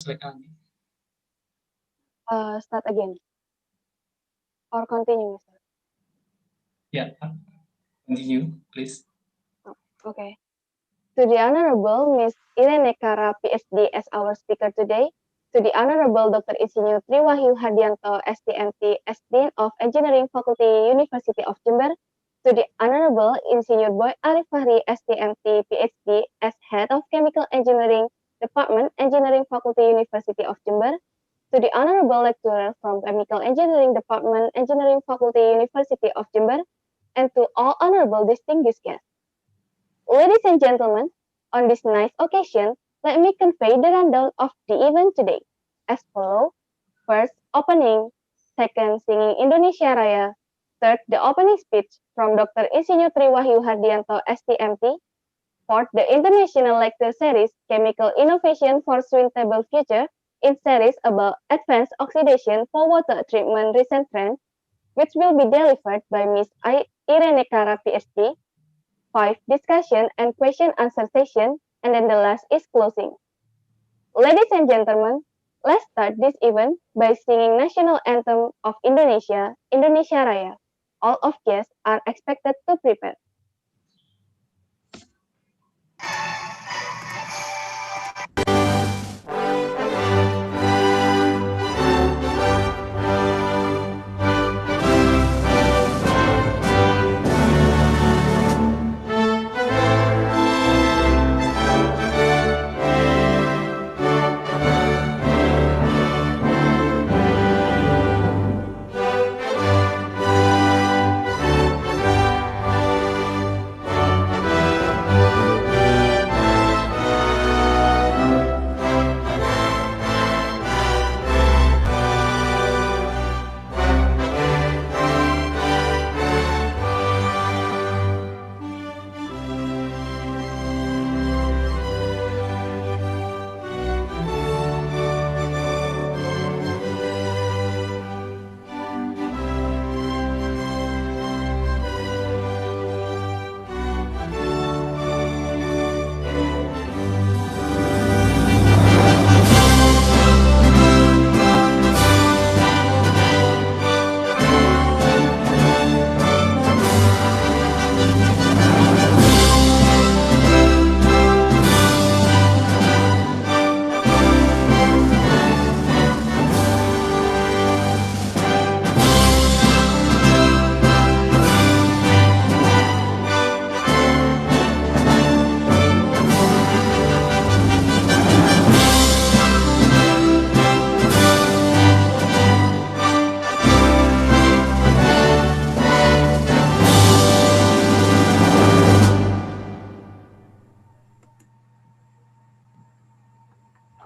Start again or continue, Mr. Yeah, continue, please. Okay. To the Honorable Miss Irene Kara, PhD, as our speaker today. To the Honorable Dr. Insinyur Triwahyu Hardianto, STMT, as Dean of Engineering Faculty, University of Jember. To the Honorable Insinyur Boy Arif Fahri, STMT, PhD, as Head of Chemical Engineering Department, Engineering Faculty, University of Jember. To the Honorable Lecturer from Chemical Engineering Department, Engineering Faculty, University of Jember. And to all honorable distinguished guests. Ladies and gentlemen, on this nice occasion, let me convey the rundown of the event today as follows. First, opening. Second, singing Indonesia Raya. Third, the opening speech from Dr. Insinyur Triwahyu Hardianto, STMT. Fourth, the international lecture series, Chemical Innovation for Sustainable Future, in series about advanced oxidation for water treatment recent trends, which will be delivered by Ms. Irene Kara, PhD. 5. Discussion and question answer session, and then the last is closing. Ladies and gentlemen, let's start this event by singing national anthem of Indonesia, Indonesia Raya. All of guests are expected to prepare.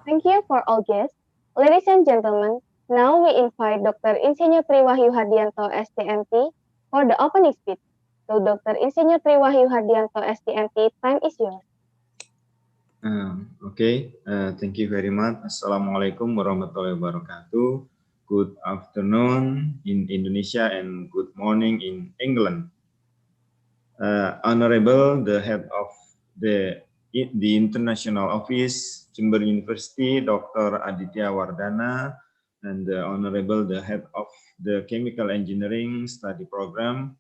Thank you for all guests. Ladies and gentlemen, now we invite Dr. Insinyur Triwahyu Hardianto, STMT, for the opening speech. So, Dr. Insinyur Triwahyu Hardianto, STMT, time is yours. Thank you very much. Assalamualaikum warahmatullahi wabarakatuh. Good afternoon in Indonesia and good morning in England. Honorable the head of the International Office, Jember University, Dr. Aditya Wardana, and the Honorable the head of the Chemical Engineering Study Program,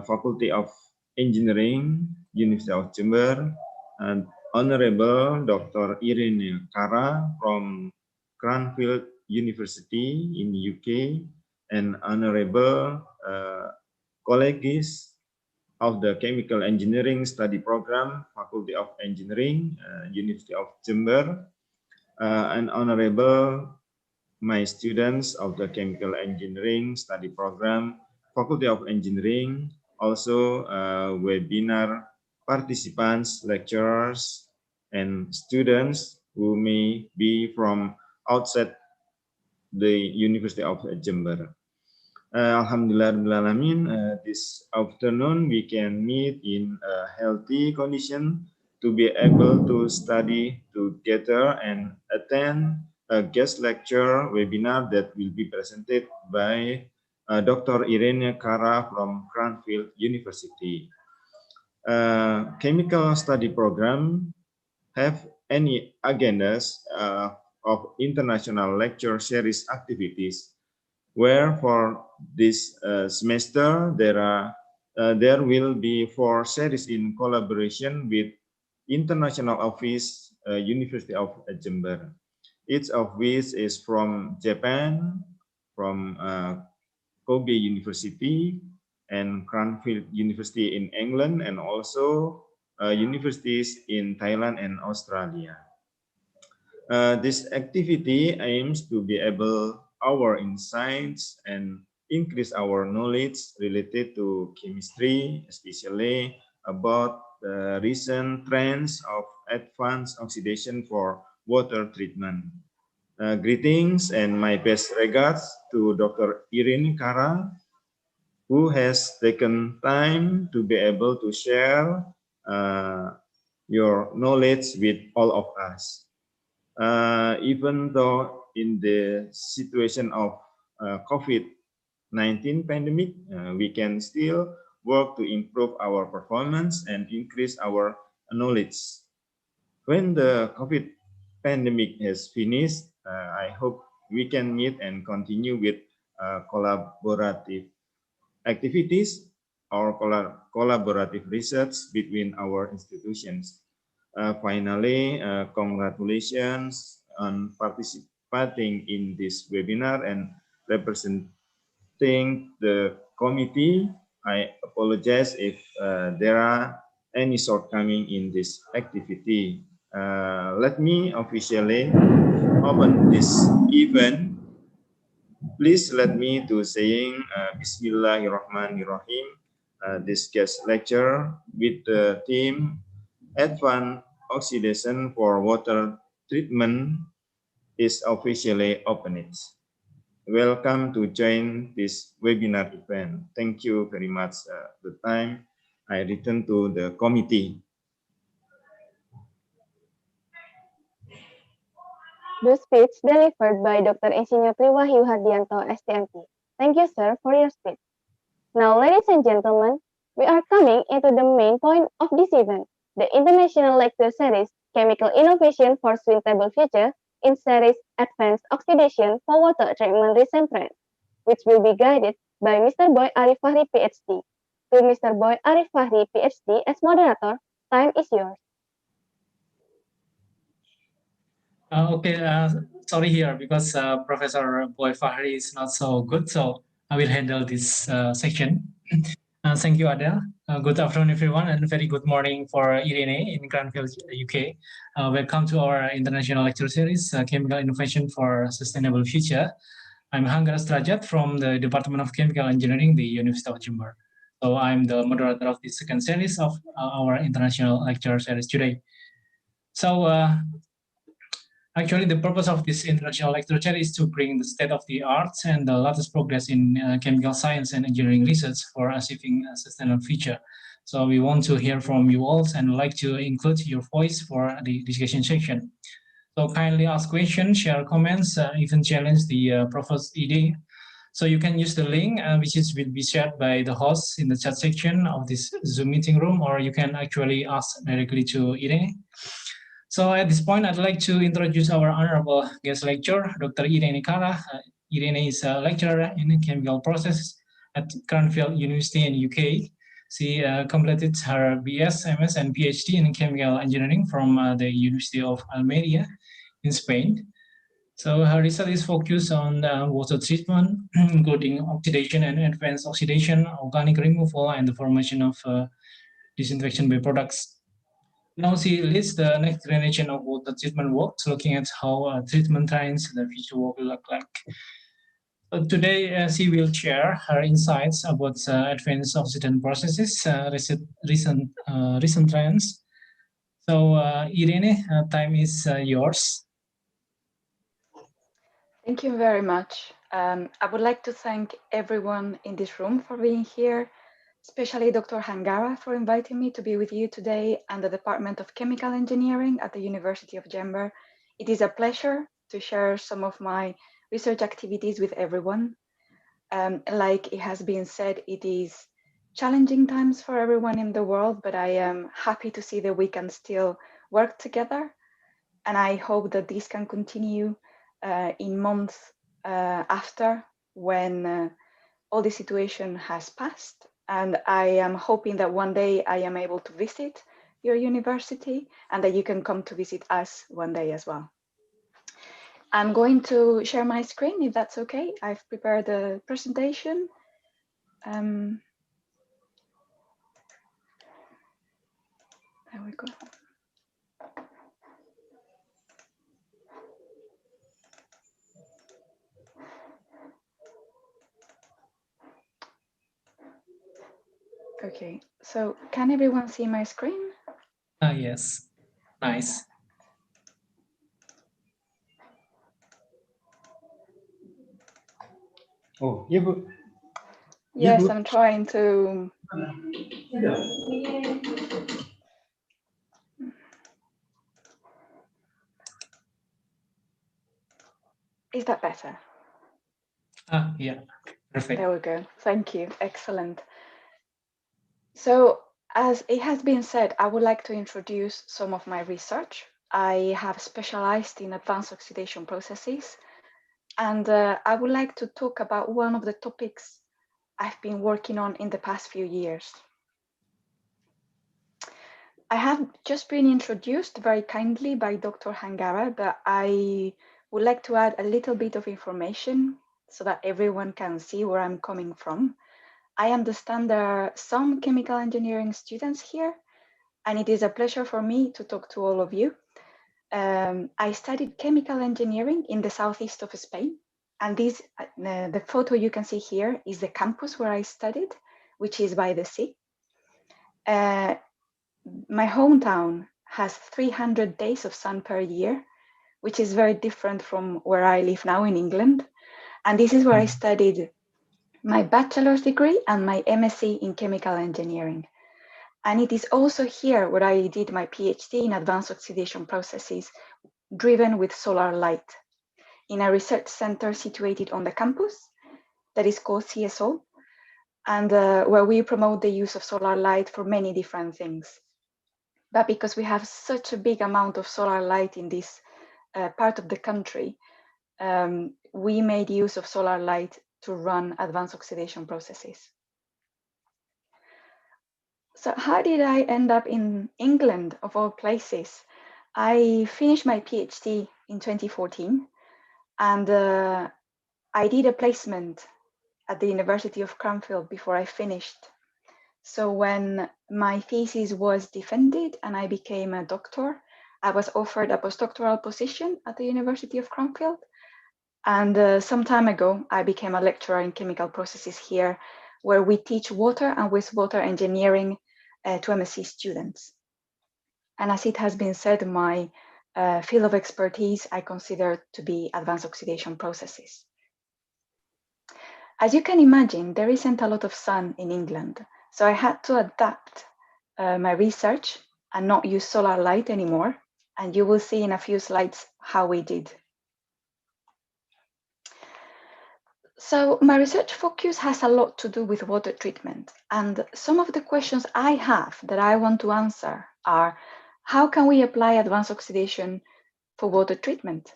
Faculty of Engineering, University of Jember, and Honorable Dr. Irene Kara from Cranfield University in UK, and Honorable colleagues of the Chemical Engineering Study Program, Faculty of Engineering, University of Jember, and Honorable my students of the Chemical Engineering Study Program, Faculty of Engineering, also webinar participants, lecturers, and students who may be from outside the University of Jember. Alhamdulillah, this afternoon we can meet in a healthy condition to be able to study together and attend a guest lecture webinar that will be presented by Dr. Irene Kara from Cranfield University. Chemical study program have any agendas of international lecture series activities, where for this semester there will be 4 series in collaboration with International Office University of Jember. Each of which is from Japan, from Kobe University, and Cranfield University in England, and also universities in Thailand and Australia. This activity aims to be able our insights and increase our knowledge related to chemistry, especially about the recent trends of advanced oxidation for water treatment. Greetings and my best regards to Dr. Irene Kara, who has taken time to be able to share your knowledge with all of us. Even though in the situation of COVID-19 pandemic, we can still work to improve our performance and increase our knowledge. When the COVID pandemic has finished, I hope we can meet and continue with collaborative activities or collaborative research between our institutions. Finally, congratulations on participating in this webinar and representing the committee. I apologize if there are any shortcoming in this activity. Let me officially open this event. Please let me to saying Bismillahirrahmanirrahim. This guest lecture with the theme Advanced Oxidation for Water Treatment is officially opened. Welcome to join this webinar event. Thank you very much. The time I return to the committee. The speech delivered by Dr. Insinyur Triwahyu Hardianto, STMT. Thank you, sir, for your speech. Now, ladies and gentlemen, we are coming into the main point of this event, the International Lecture Series, Chemical Innovation for Sustainable Future, in series Advanced Oxidation for Water Treatment Recent Trends, which will be guided by Mr. Boy Arif Fahri, PhD. To Mr. Boy Arif Fahri, PhD, as moderator, time is yours. Okay, sorry here because Professor Boy Fahri is not so good, so I will handle this section. Thank you, Adele. Good afternoon, everyone, and very good morning for Irene in Cranfield, UK. Welcome to our international lecture series, Chemical Innovation for Sustainable Future. I'm Hanggar Strajat from the Department of Chemical Engineering, the University of Jember. So I'm the moderator of the second series of our international lecture series today. So actually, the purpose of this international lecture series is to bring the state of the art and the latest progress in chemical science and engineering research for achieving a sustainable future. So we want to hear from you all and like to include your voice for the discussion section. So kindly ask questions, share comments, even challenge the proposed idea. So you can use the link which will be shared by the host in the chat section of this Zoom meeting room, or you can actually ask directly to Irene. So at this point, I'd like to introduce our honorable guest lecturer, Dr. Irene Kara. Irene is a lecturer in chemical processes at Cranfield University in UK. She completed her BS, MS, and PhD in chemical engineering from the University of Almeria in Spain. So her research is focused on water treatment, including oxidation and advanced oxidation, organic removal, and the formation of disinfection byproducts. Now she leads the next generation of water treatment works, looking at how treatment trends in the future will look like. Today, she will share her insights about advanced oxidant processes, recent trends. So, Irene, time is yours. Thank you very much. I would like to thank everyone in this room for being here, especially Dr. Hangara for inviting me to be with you today and the Department of Chemical Engineering at the University of Jember. It is a pleasure to share some of my research activities with everyone. Like it has been said, it is challenging times for everyone in the world, but I am happy to see that we can still work together And I hope that this can continue in months after, when all the situation has passed. And I am hoping that one day I am able to visit your university and that you can come to visit us one day as well. I'm going to share my screen, if that's okay. I've prepared a presentation. There we go. Okay, so can everyone see my screen? Yes, nice. Oh, yeah, Bu. Yes, Bu. I'm trying to. Is that better? Yeah, perfect. There we go. Thank you. Excellent. So, as it has been said, I would like to introduce some of my research. I have specialized in advanced oxidation processes, and I would like to talk about one of the topics I've been working on in the past few years. I have just been introduced very kindly by Dr. Hangara, but I would like to add a little bit of information so that everyone can see where I'm coming from. I understand there are some chemical engineering students here, and it is a pleasure for me to talk to all of you. I studied chemical engineering in the southeast of Spain, and the photo you can see here is the campus where I studied, which is by the sea. My hometown has 300 days of sun per year, which is very different from where I live now in England. And this is where I studied my bachelor's degree and my MSc in chemical engineering. And it is also here where I did my PhD in advanced oxidation processes driven with solar light in a research center situated on the campus that is called CSO, and where we promote the use of solar light for many different things. But because we have such a big amount of solar light in this part of the country, we made use of solar light to run advanced oxidation processes. So how did I end up in England, of all places? I finished my PhD in 2014, and I did a placement at the University of Cranfield before I finished. So when my thesis was defended and I became a doctor, I was offered a postdoctoral position at the University of Cranfield. And some time ago, I became a lecturer in chemical processes here, where we teach water and wastewater engineering to MSc students. And as it has been said, my field of expertise I consider to be advanced oxidation processes. As you can imagine, there isn't a lot of sun in England, so I had to adapt my research and not use solar light anymore. And you will see in a few slides how we did. So my research focus has a lot to do with water treatment. And some of the questions I have that I want to answer are, how can we apply advanced oxidation for water treatment?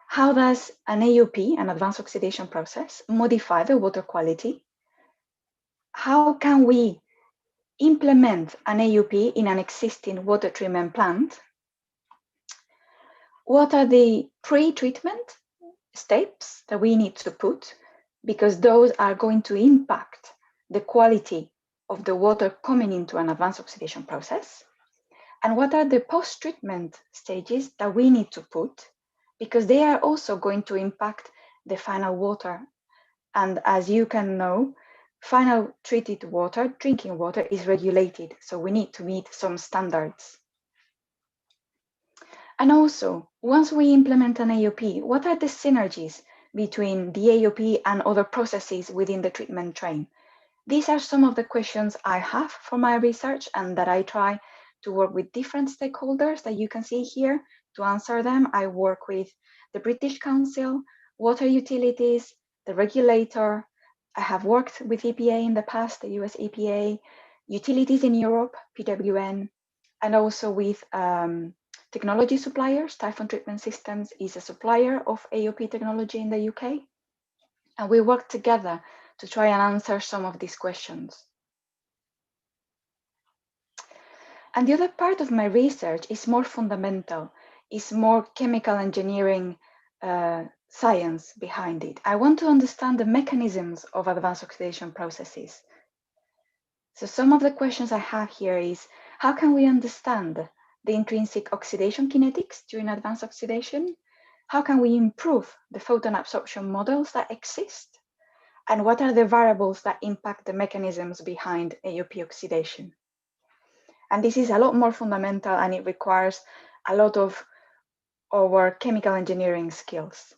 How does an AOP, an advanced oxidation process, modify the water quality? How can we implement an AOP in an existing water treatment plant? What are the pre-treatment steps that we need to put? Because those are going to impact the quality of the water coming into an advanced oxidation process. And what are the post-treatment stages that we need to put? Because they are also going to impact the final water. And as you can know, final treated water, drinking water, is regulated. So we need to meet some standards. And also, once we implement an AOP, what are the synergies between the AOP and other processes within the treatment train? These are some of the questions I have for my research and that I try to work with different stakeholders that you can see here to answer them. I work with the British Council, water utilities, the regulator. I have worked with EPA in the past, the US EPA, utilities in Europe, PWN, and also with technology suppliers. Typhoon Treatment Systems is a supplier of AOP technology in the UK. And we work together to try and answer some of these questions. And the other part of my research is more fundamental, is more chemical engineering science behind it. I want to understand the mechanisms of advanced oxidation processes. So some of the questions I have here is, how can we understand the intrinsic oxidation kinetics during advanced oxidation? How can we improve the photon absorption models that exist? And what are the variables that impact the mechanisms behind AOP oxidation? And this is a lot more fundamental, and it requires a lot of our chemical engineering skills.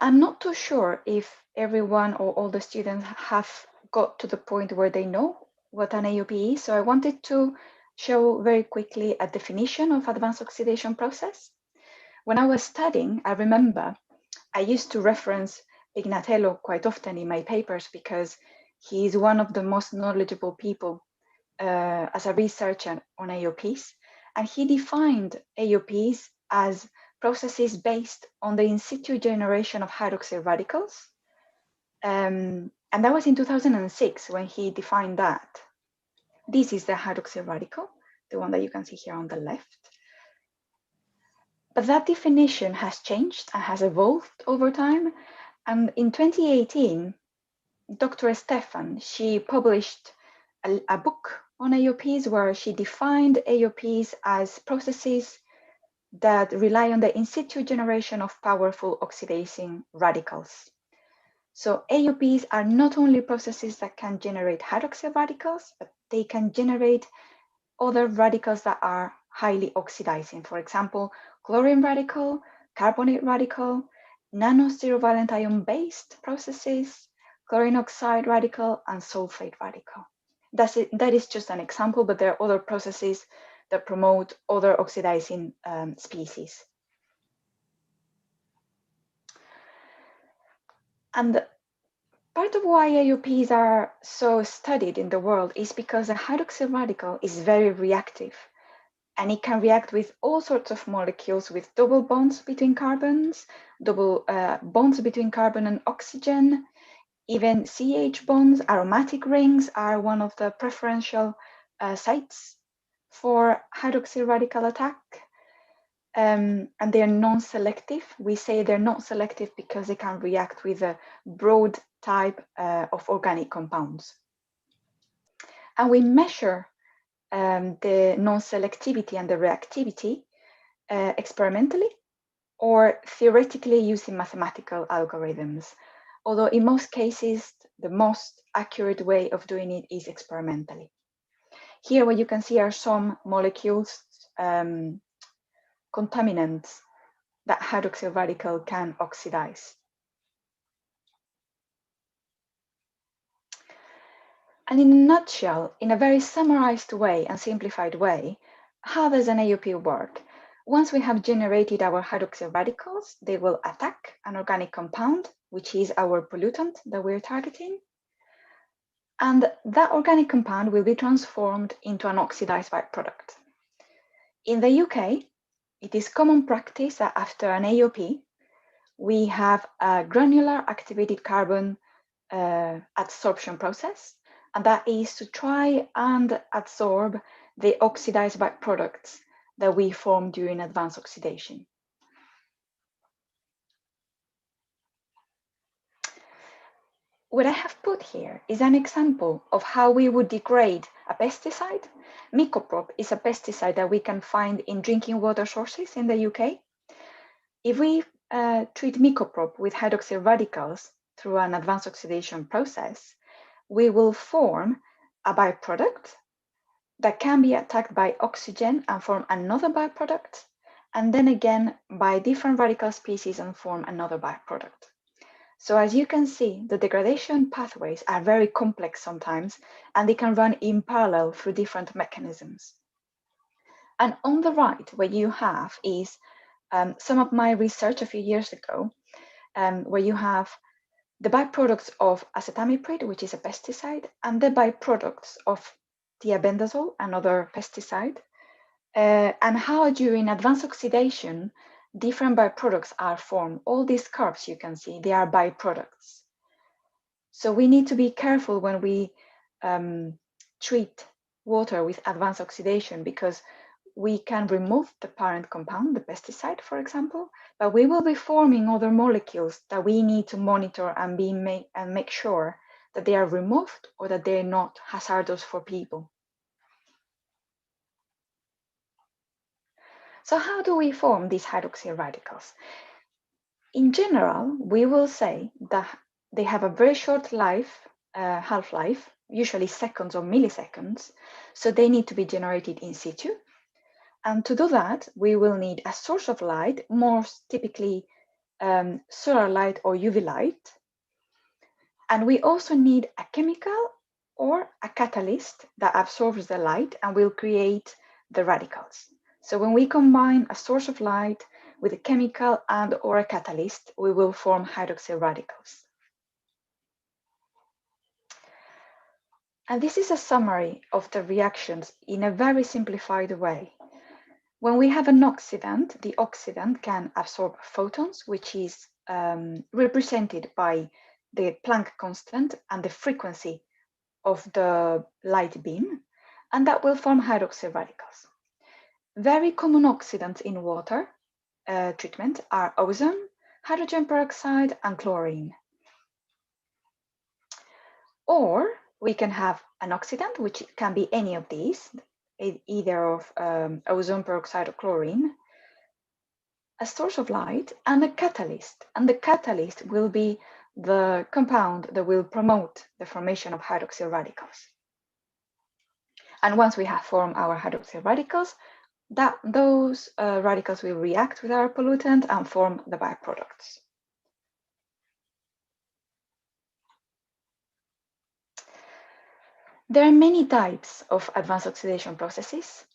I'm not too sure if everyone or all the students have got to the point where they know what an AOP is. So I wanted to show very quickly a definition of advanced oxidation process. When I was studying, I remember I used to reference Pignatello quite often in my papers because he is one of the most knowledgeable people as a researcher on AOPs. And he defined AOPs as processes based on the in situ generation of hydroxyl radicals. And that was in 2006 when he defined that. This is the hydroxyl radical, the one that you can see here on the left. But that definition has changed and has evolved over time. And in 2018, Dr. Stefan, she published a book on AOPs where she defined AOPs as processes that rely on the in situ generation of powerful oxidizing radicals. So AOPs are not only processes that can generate hydroxyl radicals, but they can generate other radicals that are highly oxidizing. For example, chlorine radical, carbonate radical, nano-stereovalent ion-based processes, chlorine oxide radical, and sulfate radical. That is just an example, but there are other processes that promote other oxidizing species. And part of why AOPs are so studied in the world is because a hydroxyl radical is very reactive, and it can react with all sorts of molecules with double bonds between carbons, double bonds between carbon and oxygen. Even CH bonds, aromatic rings are one of the preferential sites for hydroxyl radical attack. And they're non-selective. We say they're not selective because they can react with a broad type of organic compounds. And we measure the non-selectivity and the reactivity experimentally or theoretically using mathematical algorithms. Although in most cases, the most accurate way of doing it is experimentally. Here, what you can see are some molecules, contaminants that hydroxyl radical can oxidize. And in a nutshell, in a very summarized way and simplified way, how does an AOP work? Once we have generated our hydroxyl radicals, they will attack an organic compound, which is our pollutant that we're targeting. And that organic compound will be transformed into an oxidized byproduct. In the UK, it is common practice that after an AOP, we have a granular activated carbon adsorption process, and that is to try and absorb the oxidized byproducts that we form during advanced oxidation. What I have put here is an example of how we would degrade a pesticide. Mycoprop is a pesticide that we can find in drinking water sources in the UK. If we treat Mycoprop with hydroxyl radicals through an advanced oxidation process, we will form a byproduct that can be attacked by oxygen and form another byproduct, and then again by different radical species and form another byproduct. So as you can see, the degradation pathways are very complex sometimes, and they can run in parallel through different mechanisms. And on the right, what you have is some of my research a few years ago, where you have the byproducts of acetamiprid, which is a pesticide, and the byproducts of thiabendazole, another pesticide, and how during advanced oxidation, different byproducts are formed. All these curves you can see, they are byproducts. So we need to be careful when we treat water with advanced oxidation, because we can remove the parent compound, the pesticide, for example, but we will be forming other molecules that we need to monitor and make sure that they are removed or that they're not hazardous for people. So how do we form these hydroxyl radicals? In general, we will say that they have a very short life, half-life, usually seconds or milliseconds, so they need to be generated in situ. And to do that, we will need a source of light, most typically solar light or UV light. And we also need a chemical or a catalyst that absorbs the light and will create the radicals. So when we combine a source of light with a chemical and or a catalyst, we will form hydroxyl radicals. And this is a summary of the reactions in a very simplified way. When we have an oxidant, the oxidant can absorb photons, which is represented by the Planck constant and the frequency of the light beam, and that will form hydroxyl radicals. Very common oxidants in water treatment are ozone, hydrogen peroxide, and chlorine. Or we can have an oxidant, which can be any of these, either of ozone peroxide or chlorine, a source of light, and a catalyst. And the catalyst will be the compound that will promote the formation of hydroxyl radicals. And once we have formed our hydroxyl radicals, those radicals will react with our pollutant and form the byproducts. There are many types of advanced oxidation processes.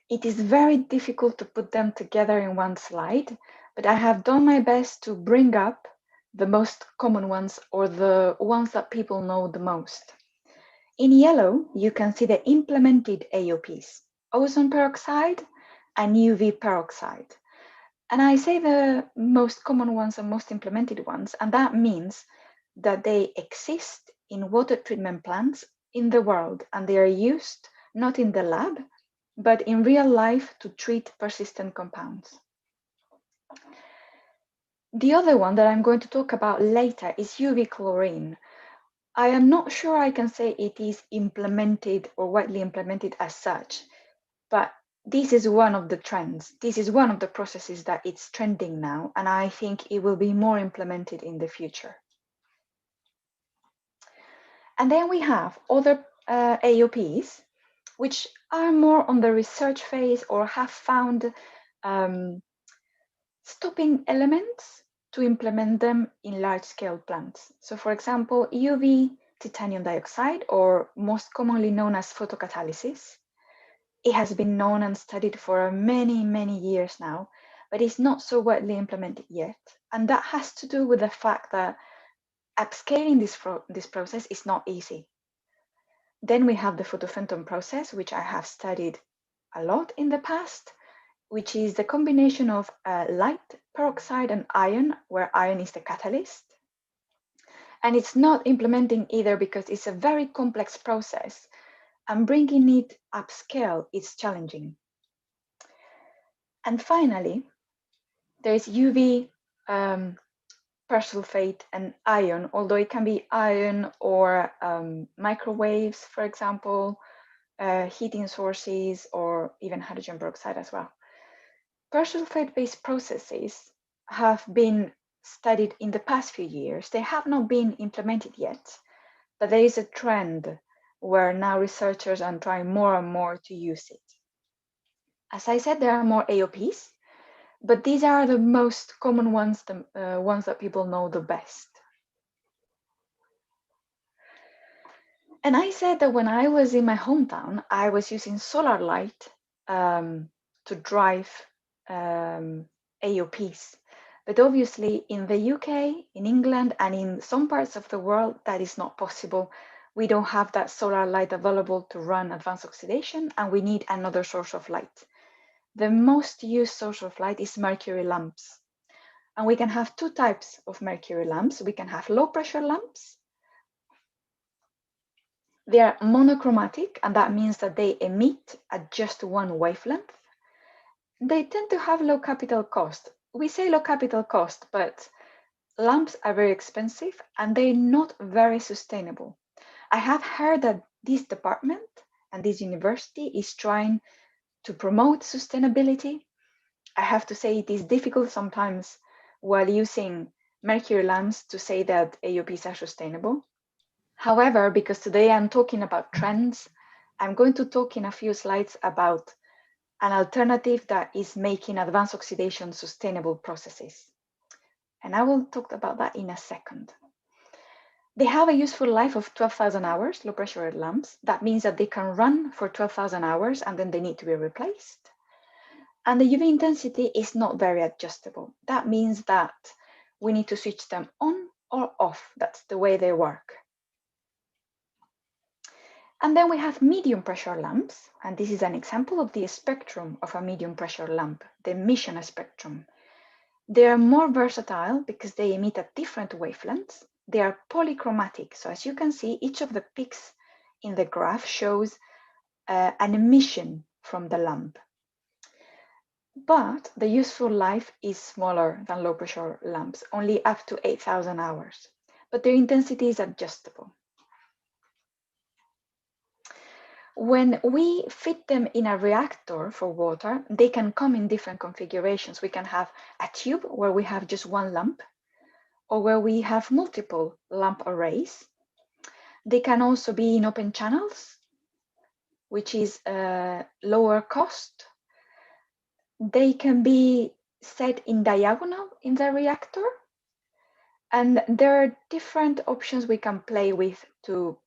It is very difficult to put them together in one slide, but I have done my best to bring up the most common ones, or the ones that people know the most. In yellow, you can see the implemented AOPs, ozone peroxide and UV peroxide. And I say the most common ones and most implemented ones, and that means that they exist in water treatment plants in the world, and they are used not in the lab, but in real life to treat persistent compounds. The other one that I'm going to talk about later is UV chlorine. I am not sure I can say it is implemented or widely implemented as such, but this is one of the trends. This is one of the processes that it's trending now, and I think it will be more implemented in the future. And then we have other AOPs, which are more on the research phase or have found stopping elements to implement them in large-scale plants. So for example, UV titanium dioxide, or most commonly known as photocatalysis. It has been known and studied for many, many years now, but it's not so widely implemented yet. And that has to do with the fact that upscaling this process is not easy. Then we have the photophantom process, which I have studied a lot in the past, which is the combination of light, peroxide, and iron, where iron is the catalyst. And it's not implementing either because it's a very complex process, and bringing it upscale is challenging. And finally, there is UV persulfate and ion, although it can be ion or microwaves, for example, heating sources, or even hydrogen peroxide as well. Persulfate-based processes have been studied in the past few years. They have not been implemented yet, but there is a trend where now researchers are trying more and more to use it. As I said, there are more AOPs, but these are the most common ones, the ones that people know the best. And I said that when I was in my hometown, I was using solar light to drive AOPs. But obviously in the UK, in England, and in some parts of the world, that is not possible We don't have that solar light available to run advanced oxidation, and we need another source of light. The most used source of light is mercury lamps. And we can have two types of mercury lamps. We can have low pressure lamps. They are monochromatic, and that means that they emit at just one wavelength. They tend to have low capital cost. We say low capital cost, but lamps are very expensive and they're not very sustainable. I have heard that this department and this university is trying to promote sustainability. I have to say it is difficult sometimes while using mercury lamps to say that AOPs are sustainable. However, because today I'm talking about trends, I'm going to talk in a few slides about an alternative that is making advanced oxidation sustainable processes. And I will talk about that in a second. They have a useful life of 12,000 hours, low pressure lamps. That means that they can run for 12,000 hours and then they need to be replaced. And the UV intensity is not very adjustable. That means that we need to switch them on or off. That's the way they work. And then we have medium pressure lamps. And this is an example of the spectrum of a medium pressure lamp, the emission spectrum. They are more versatile because they emit at different wavelengths. They are polychromatic. So as you can see, each of the peaks in the graph shows an emission from the lamp. But the useful life is smaller than low pressure lamps, only up to 8,000 hours. But their intensity is adjustable. When we fit them in a reactor for water, they can come in different configurations. We can have a tube where we have just one lamp, or where we have multiple lamp arrays. They can also be in open channels, which is lower cost. They can be set in diagonal in the reactor. And there are different options we can play with to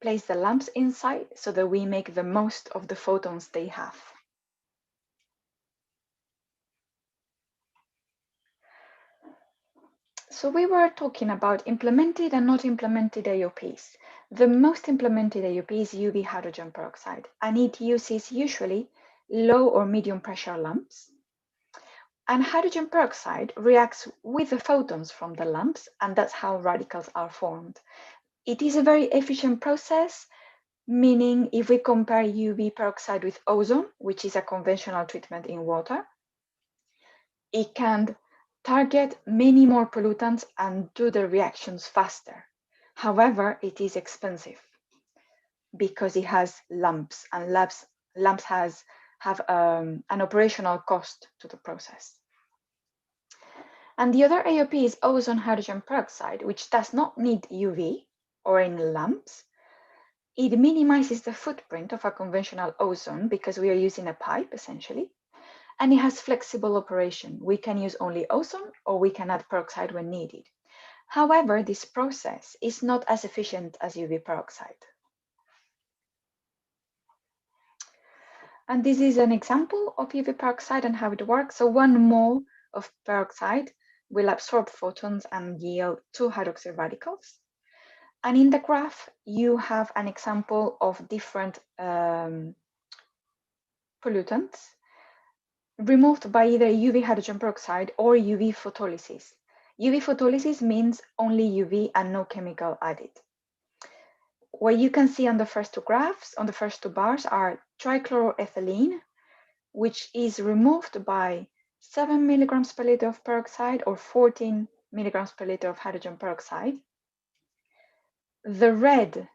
place the lamps inside so that we make the most of the photons they have. So we were talking about implemented and not implemented AOPs. The most implemented AOP is UV hydrogen peroxide, and it uses usually low or medium pressure lamps. And hydrogen peroxide reacts with the photons from the lamps, and that's how radicals are formed. It is a very efficient process, meaning if we compare UV peroxide with ozone, which is a conventional treatment in water, it can target many more pollutants and do the reactions faster. However, it is expensive because it has lamps, and lamps have an operational cost to the process. And the other AOP is ozone hydrogen peroxide, which does not need UV or in lamps. It minimizes the footprint of a conventional ozone because we are using a pipe essentially, and it has flexible operation. We can use only ozone or we can add peroxide when needed. However, this process is not as efficient as UV peroxide. And this is an example of UV peroxide and how it works. So 1 mole of peroxide will absorb photons and yield 2 hydroxyl radicals. And in the graph, you have an example of different pollutants removed by either UV hydrogen peroxide or UV photolysis. UV photolysis means only UV and no chemical added. What you can see on the first two graphs, on the first two bars, are trichloroethylene, which is removed by 7 milligrams per liter of peroxide or 14 milligrams per liter of hydrogen peroxide. The red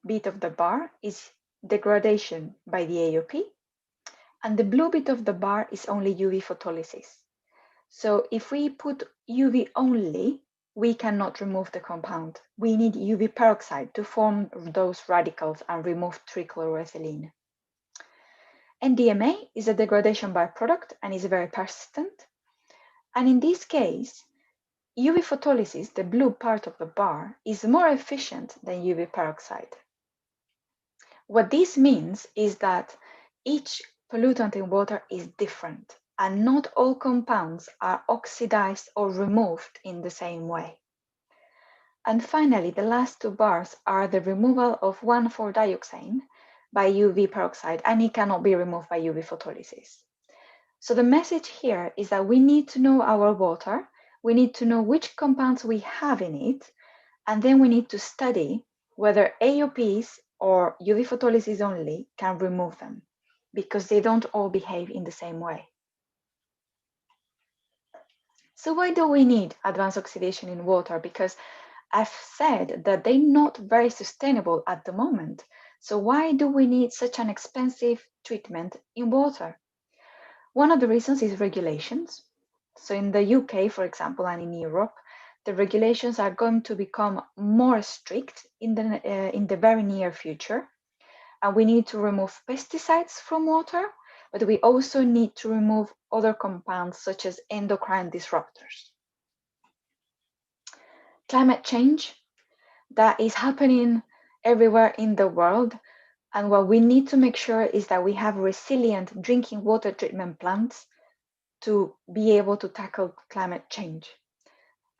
bit of the bar is degradation by the AOP, and the blue bit of the bar is only UV photolysis. So if we put UV only, we cannot remove the compound. We need UV peroxide to form those radicals and remove trichloroethylene. NDMA is a degradation byproduct and is very persistent. And in this case, UV photolysis, the blue part of the bar, is more efficient than UV peroxide. What this means is that each pollutant in water is different, and not all compounds are oxidized or removed in the same way. And finally, the last two bars are the removal of 1,4-dioxane by UV peroxide, and it cannot be removed by UV photolysis. So the message here is that we need to know our water, we need to know which compounds we have in it, and then we need to study whether AOPs or UV photolysis only can remove them, because they don't all behave in the same way. So why do we need advanced oxidation in water? Because I've said that they're not very sustainable at the moment. So why do we need such an expensive treatment in water? One of the reasons is regulations. So in the UK, for example, and in Europe, the regulations are going to become more strict in the very near future. And we need to remove pesticides from water, but we also need to remove other compounds such as endocrine disruptors. Climate change, that is happening everywhere in the world. And what we need to make sure is that we have resilient drinking water treatment plants to be able to tackle climate change.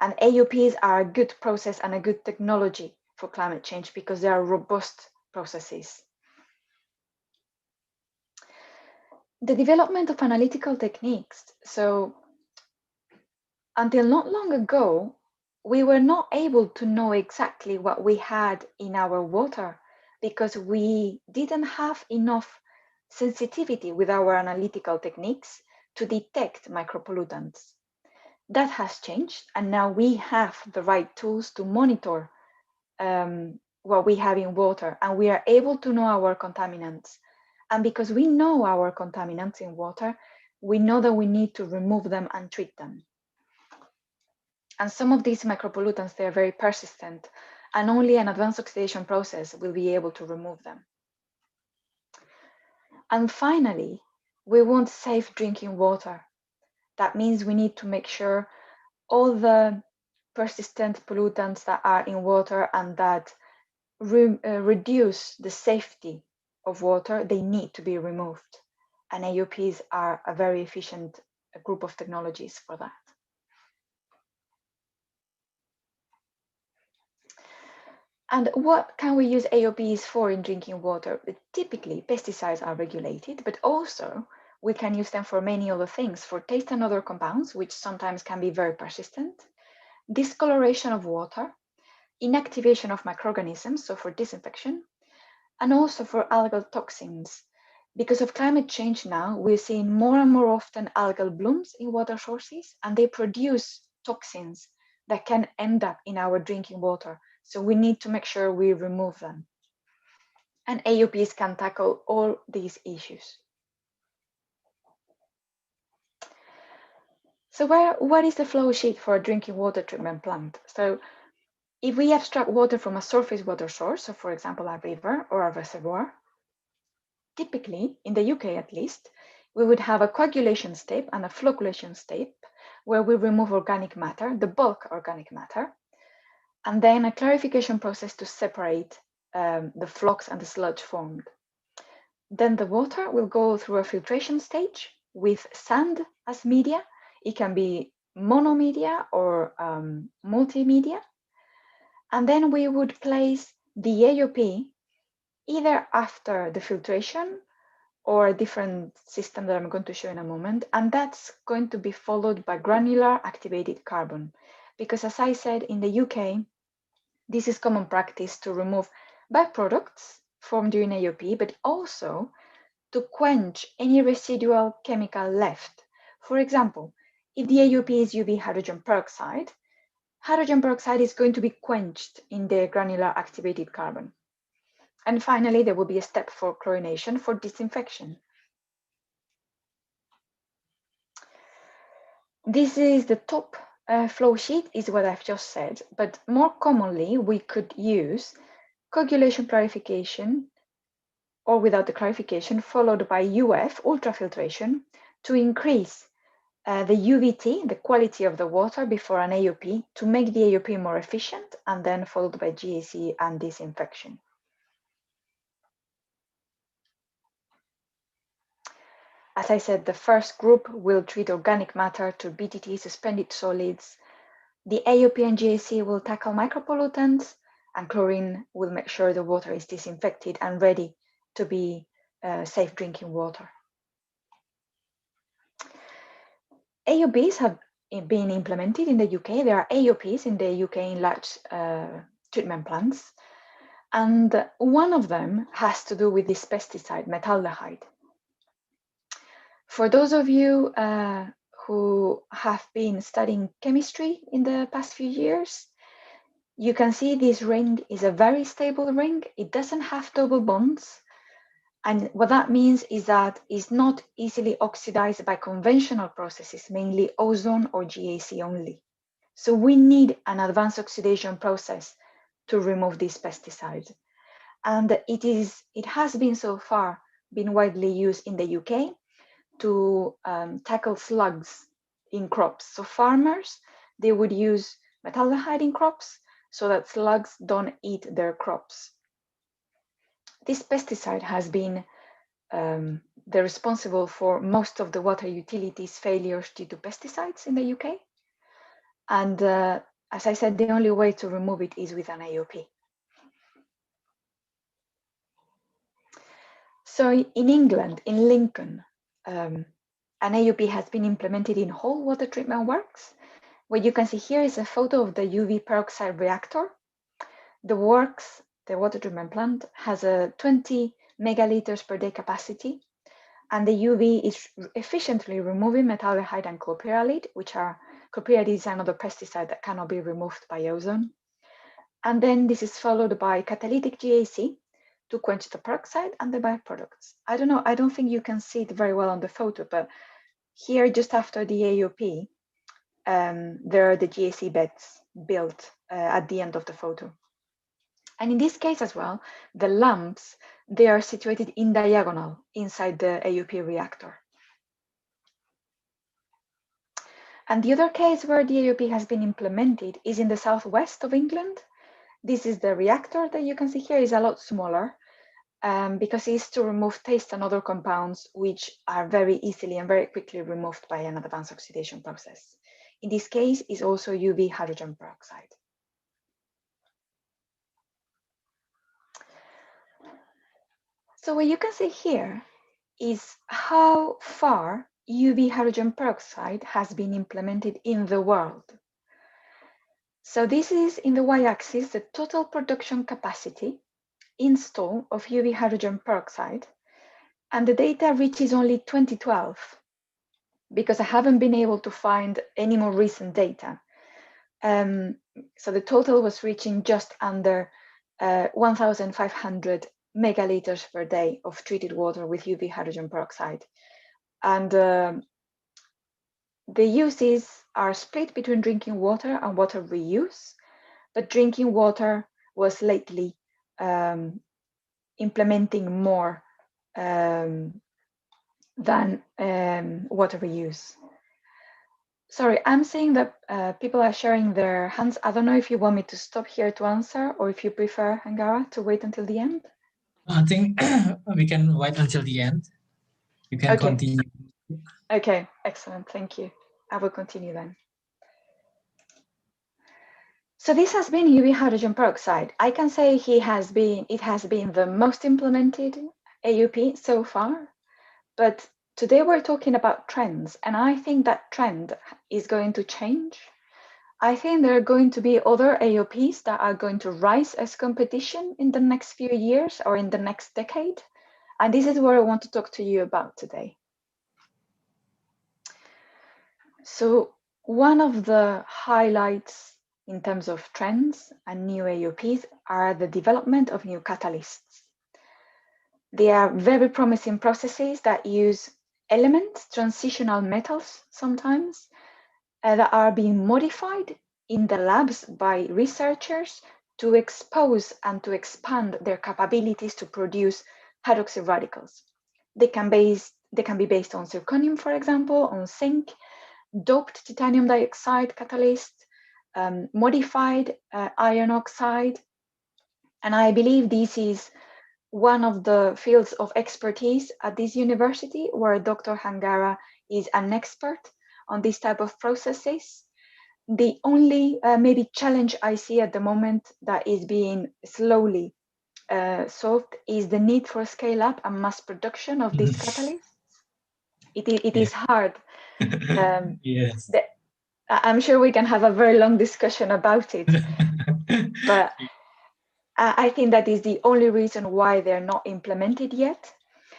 And AOPs are a good process and a good technology for climate change because they are robust processes. The development of analytical techniques. So until not long ago, we were not able to know exactly what we had in our water because we didn't have enough sensitivity with our analytical techniques to detect micropollutants. That has changed, and now we have the right tools to monitor what we have in water, and we are able to know our contaminants. And because we know our contaminants in water, we know that we need to remove them and treat them. And some of these micropollutants, they are very persistent, and only an advanced oxidation process will be able to remove them. And finally, we want safe drinking water. That means we need to make sure all the persistent pollutants that are in water and that reduce the safety of water, they need to be removed. And AOPs are a very efficient group of technologies for that. And what can we use AOPs for in drinking water? Typically, pesticides are regulated, but also we can use them for many other things, for taste and other compounds, which sometimes can be very persistent, discoloration of water, inactivation of microorganisms, so for disinfection, and also for algal toxins. Because of climate change now, we're seeing more and more often algal blooms in water sources, and they produce toxins that can end up in our drinking water. So we need to make sure we remove them. And AOPs can tackle all these issues. So what is the flow sheet for a drinking water treatment plant? So if we extract water from a surface water source, so for example, a river or a reservoir, typically, in the UK at least, we would have a coagulation step and a flocculation step where we remove organic matter, the bulk organic matter, and then a clarification process to separate the flocks and the sludge formed. Then the water will go through a filtration stage with sand as media. It can be monomedia or multimedia. And then we would place the AOP either after the filtration or a different system that I'm going to show in a moment. And that's going to be followed by granular activated carbon. Because as I said, in the UK, this is common practice to remove byproducts formed during AOP, but also to quench any residual chemical left. For example, if the AOP is UV hydrogen peroxide is going to be quenched in the granular activated carbon. And finally, there will be a step for chlorination for disinfection. This is the top flow sheet, is what I've just said, but more commonly we could use coagulation clarification or without the clarification followed by UF ultrafiltration to increase the UVT, the quality of the water before an AOP to make the AOP more efficient, and then followed by GAC and disinfection. As I said, the first group will treat organic matter, turbidity, suspended solids, The AOP and GAC will tackle micropollutants, and chlorine will make sure the water is disinfected and ready to be safe drinking water. AOPs have been implemented in the UK. There are AOPs in the UK in large treatment plants. And one of them has to do with this pesticide, metaldehyde. For those of you who have been studying chemistry in the past few years, you can see this ring is a very stable ring. It doesn't have double bonds. And what that means is that it's not easily oxidized by conventional processes, mainly ozone or GAC only. So we need an advanced oxidation process to remove these pesticides. And it has been so far been widely used in the UK to tackle slugs in crops. So farmers, they would use metaldehyde in crops so that slugs don't eat their crops. This pesticide has been the responsible for most of the water utilities failures due to pesticides in the UK. And as I said, the only way to remove it is with an AOP. So in England, in Lincoln, an AOP has been implemented in whole water treatment works. What you can see here is a photo of the UV peroxide reactor. The works, the water treatment plant, has a 20 megaliters per day capacity, and the UV is efficiently removing metaldehyde and chlorpyralid, which are, chlorpyralid is another pesticide that cannot be removed by ozone. And then this is followed by catalytic GAC to quench the peroxide and the byproducts. I don't think you can see it very well on the photo, but here just after the AOP, there are the GAC beds built at the end of the photo. And in this case as well, the lamps, they are situated in diagonal inside the AOP reactor. And the other case where the AOP has been implemented is in the southwest of England. This is the reactor that you can see here is a lot smaller because it's to remove taste and other compounds which are very easily and very quickly removed by an advanced oxidation process. In this case, is also UV hydrogen peroxide. So what you can see here is how far UV hydrogen peroxide has been implemented in the world. So this is in the y-axis, the total production capacity install of UV hydrogen peroxide, and the data reaches only 2012 because I haven't been able to find any more recent data. So the total was reaching just under 1,500 megaliters per day of treated water with UV hydrogen peroxide. And the uses are split between drinking water and water reuse, but drinking water was lately implementing more than water reuse. Sorry, I'm seeing that people are sharing their hands. I don't know if you want me to stop here to answer or if you prefer, Angara, to wait until the end. I think we can wait until the end. You can continue. Okay, excellent. Thank you. I will continue then. So this has been UV hydrogen peroxide. I can say it has been the most implemented AOP so far, but today we're talking about trends, and I think that trend is going to change. I think there are going to be other AOPs that are going to rise as competition in the next few years or in the next decade. And this is what I want to talk to you about today. So one of the highlights in terms of trends and new AOPs are the development of new catalysts. They are very promising processes that use elements, transitional metals sometimes, that are being modified in the labs by researchers to expose and to expand their capabilities to produce hydroxy radicals. They can be based on zirconium, for example, on zinc, doped titanium dioxide catalyst, modified iron oxide. And I believe this is one of the fields of expertise at this university where Dr. Hangara is an expert on this type of processes. the only maybe challenge I see at the moment that is being slowly solved is the need for scale up and mass production of these catalysts. It is hard. Yes. I'm sure we can have a very long discussion about it, but I think that is the only reason why they're not implemented yet.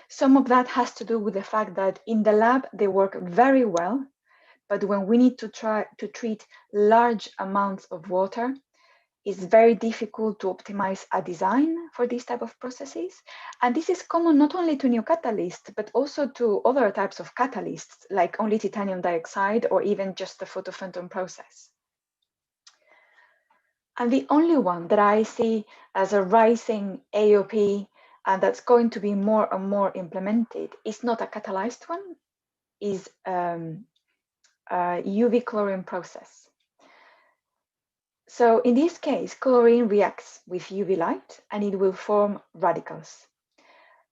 Some of that has to do with the fact that in the lab they work very well, but when we need to try to treat large amounts of water, it's very difficult to optimize a design for these type of processes. And this is common not only to new catalysts, but also to other types of catalysts, like only titanium dioxide or even just the photophantom process. And the only one that I see as a rising AOP and that's going to be more and more implemented is not a catalyzed one, is UV chlorine process. So in this case, chlorine reacts with UV light and it will form radicals.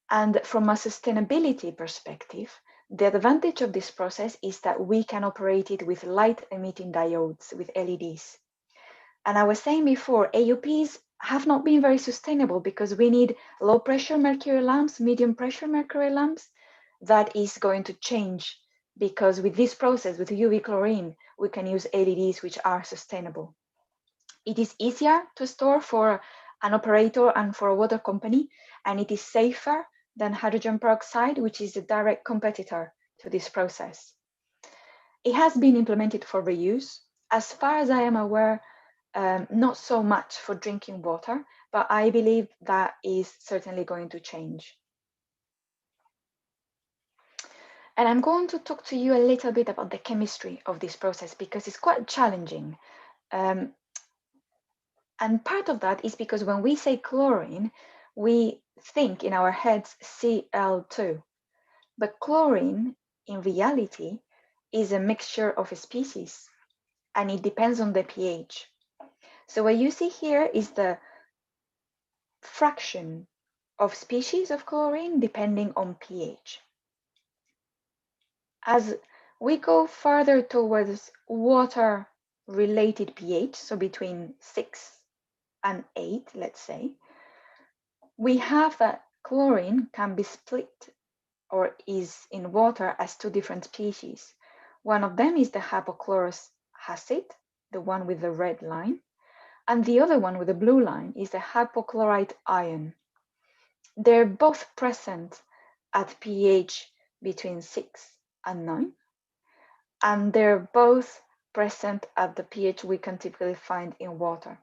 And from a sustainability perspective, the advantage of this process is that we can operate it with light emitting diodes, with LEDs. And I was saying before, AUPs have not been very sustainable because we need low pressure mercury lamps, medium pressure mercury lamps. That is going to change because with this process, with UV chlorine, we can use LEDs which are sustainable. It is easier to store for an operator and for a water company, and it is safer than hydrogen peroxide, which is a direct competitor to this process. It has been implemented for reuse. As far as I am aware, not so much for drinking water, but I believe that is certainly going to change. And I'm going to talk to you a little bit about the chemistry of this process because it's quite challenging. And part of that is because when we say chlorine, we think in our heads Cl2. But chlorine, in reality, is a mixture of species, and it depends on the pH. So what you see here is the fraction of species of chlorine depending on pH. As we go further towards water-related pH, so between 6 and 8, let's say, we have that chlorine can be split or is in water as two different species. One of them is the hypochlorous acid, the one with the red line, and the other one with the blue line is the hypochlorite ion. They're both present at pH between 6 and 9, and they're both present at the pH we can typically find in water.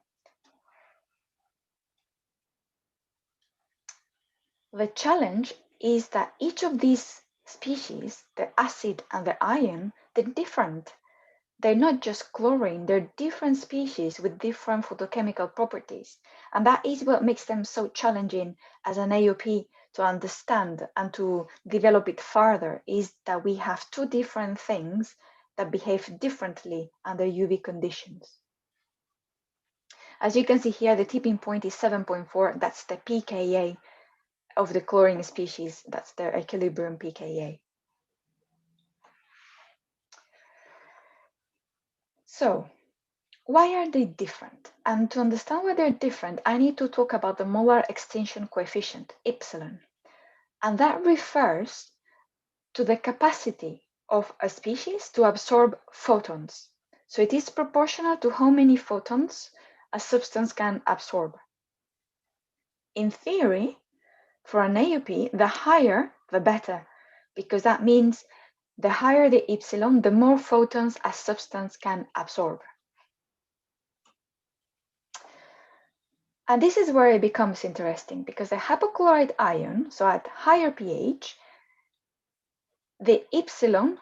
The challenge is that each of these species, the acid and the ion, they're different. They're not just chlorine, they're different species with different photochemical properties. And that is what makes them so challenging as an AOP to understand and to develop it further, is that we have two different things that behave differently under UV conditions. As you can see here, the tipping point is 7.4, that's the pKa of the chlorine species, that's their equilibrium pKa. So, why are they different? And to understand why they're different, I need to talk about the molar extinction coefficient, epsilon. And that refers to the capacity of a species to absorb photons. So it is proportional to how many photons a substance can absorb. In theory, for an AOP, the higher, the better, because that means the higher the epsilon, the more photons a substance can absorb. And this is where it becomes interesting, because the hypochlorite ion, so at higher pH, the epsilon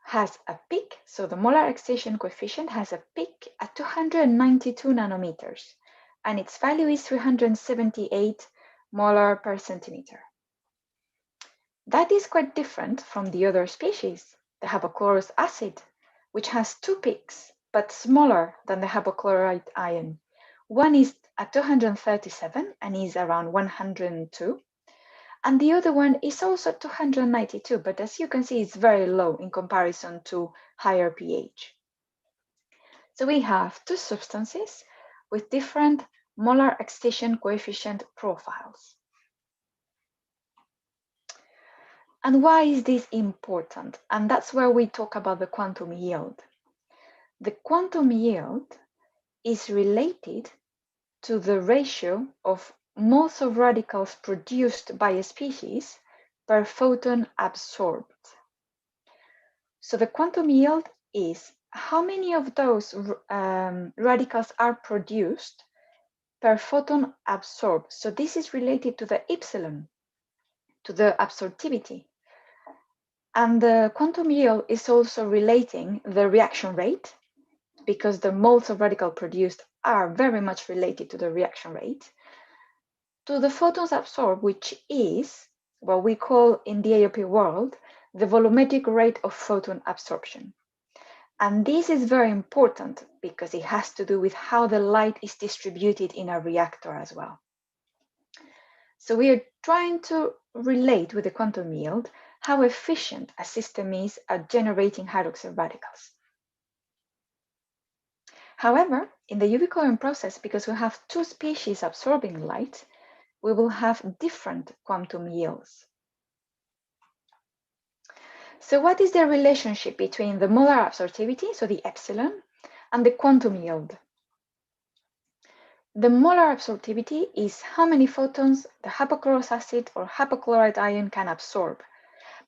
has a peak, so the molar extinction coefficient has a peak at 292 nanometers, and its value is 378 molar per centimeter. That is quite different from the other species, the hypochlorous acid, which has two peaks, but smaller than the hypochlorite ion. One is at 237 and is around 102, and the other one is also 292, but as you can see, it's very low in comparison to higher pH. So we have two substances with different molar excitation coefficient profiles. And why is this important? And that's where we talk about the quantum yield. The quantum yield is related to the ratio of moles of radicals produced by a species per photon absorbed. So the quantum yield is how many of those radicals are produced per photon absorbed. So this is related to the epsilon, to the absorptivity. And the quantum yield is also relating the reaction rate, because the moles of radical produced are very much related to the reaction rate, to the photons absorbed, which is what we call in the AOP world the volumetric rate of photon absorption. And this is very important because it has to do with how the light is distributed in a reactor as well. So we are trying to relate with the quantum yield how efficient a system is at generating hydroxyl radicals. However, in the UV coloring process, because we have two species absorbing light, we will have different quantum yields. So what is the relationship between the molar absorptivity, so the epsilon, and the quantum yield? The molar absorptivity is how many photons the hypochlorous acid or hypochlorite ion can absorb.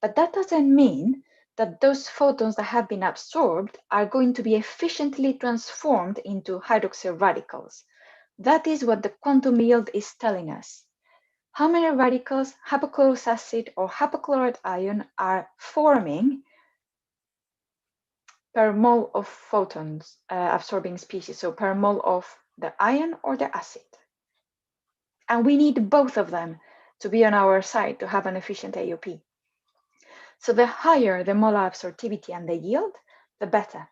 But that doesn't mean that those photons that have been absorbed are going to be efficiently transformed into hydroxyl radicals. That is what the quantum yield is telling us. How many radicals hypochlorous acid or hypochlorite ion are forming per mole of photons absorbing species, so per mole of the ion or the acid. And we need both of them to be on our side to have an efficient AOP. So the higher the molar absorptivity and the yield, the better.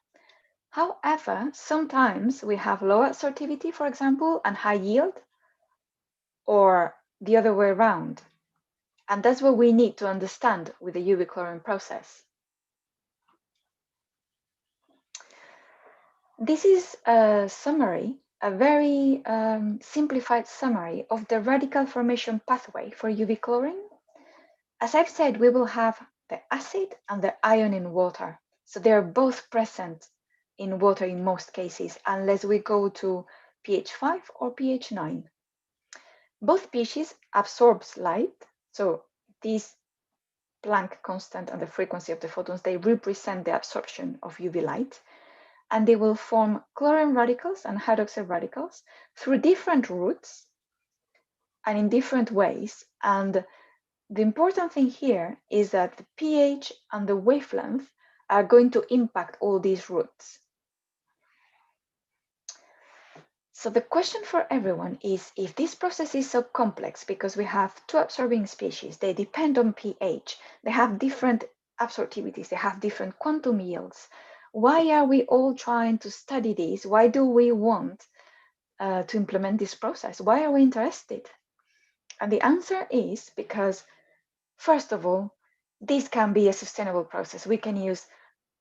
However, sometimes we have low absorptivity, for example, and high yield, or the other way around. And that's what we need to understand with the UV coloring process. This is a summary, a very simplified summary of the radical formation pathway for UV coloring. As I've said, we will have the acid and the ion in water. So they're both present in water in most cases, unless we go to pH 5 or pH 9. Both species absorbs light. So this Planck constant and the frequency of the photons, they represent the absorption of UV light. And they will form chlorine radicals and hydroxyl radicals through different routes and in different ways. And the important thing here is that the pH and the wavelength are going to impact all these routes. So the question for everyone is, if this process is so complex because we have two absorbing species, they depend on pH, they have different absorptivities, they have different quantum yields, why are we all trying to study this? Why do we want to implement this process? Why are we interested? And the answer is because, first of all, this can be a sustainable process. We can use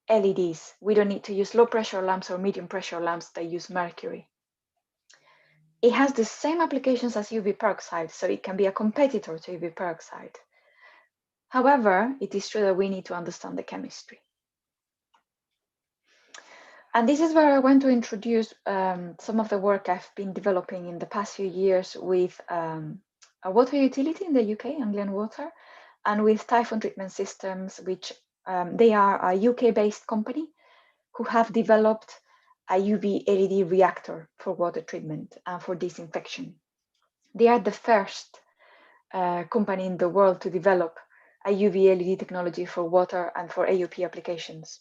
LEDs. We don't need to use low pressure lamps or medium pressure lamps that use mercury. It has the same applications as UV peroxide, so it can be a competitor to UV peroxide. However, it is true that we need to understand the chemistry. And this is where I want to introduce some of the work I've been developing in the past few years with a water utility in the UK, Anglian Water, and with Typhon Treatment Systems, which they are a UK-based company who have developed a UV LED reactor for water treatment and for disinfection. They are the first company in the world to develop a UV LED technology for water and for AOP applications.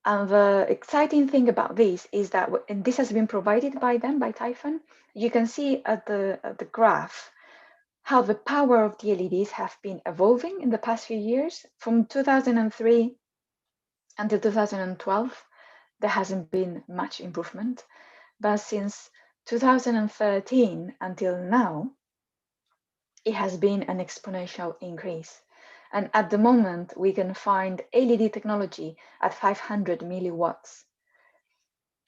And the exciting thing about this is that, and this has been provided by them, by Typhon, you can see at the graph how the power of the LEDs have been evolving in the past few years. From 2003 until 2012, there hasn't been much improvement. But since 2013 until now, it has been an exponential increase. And at the moment, we can find LED technology at 500 milliwatts.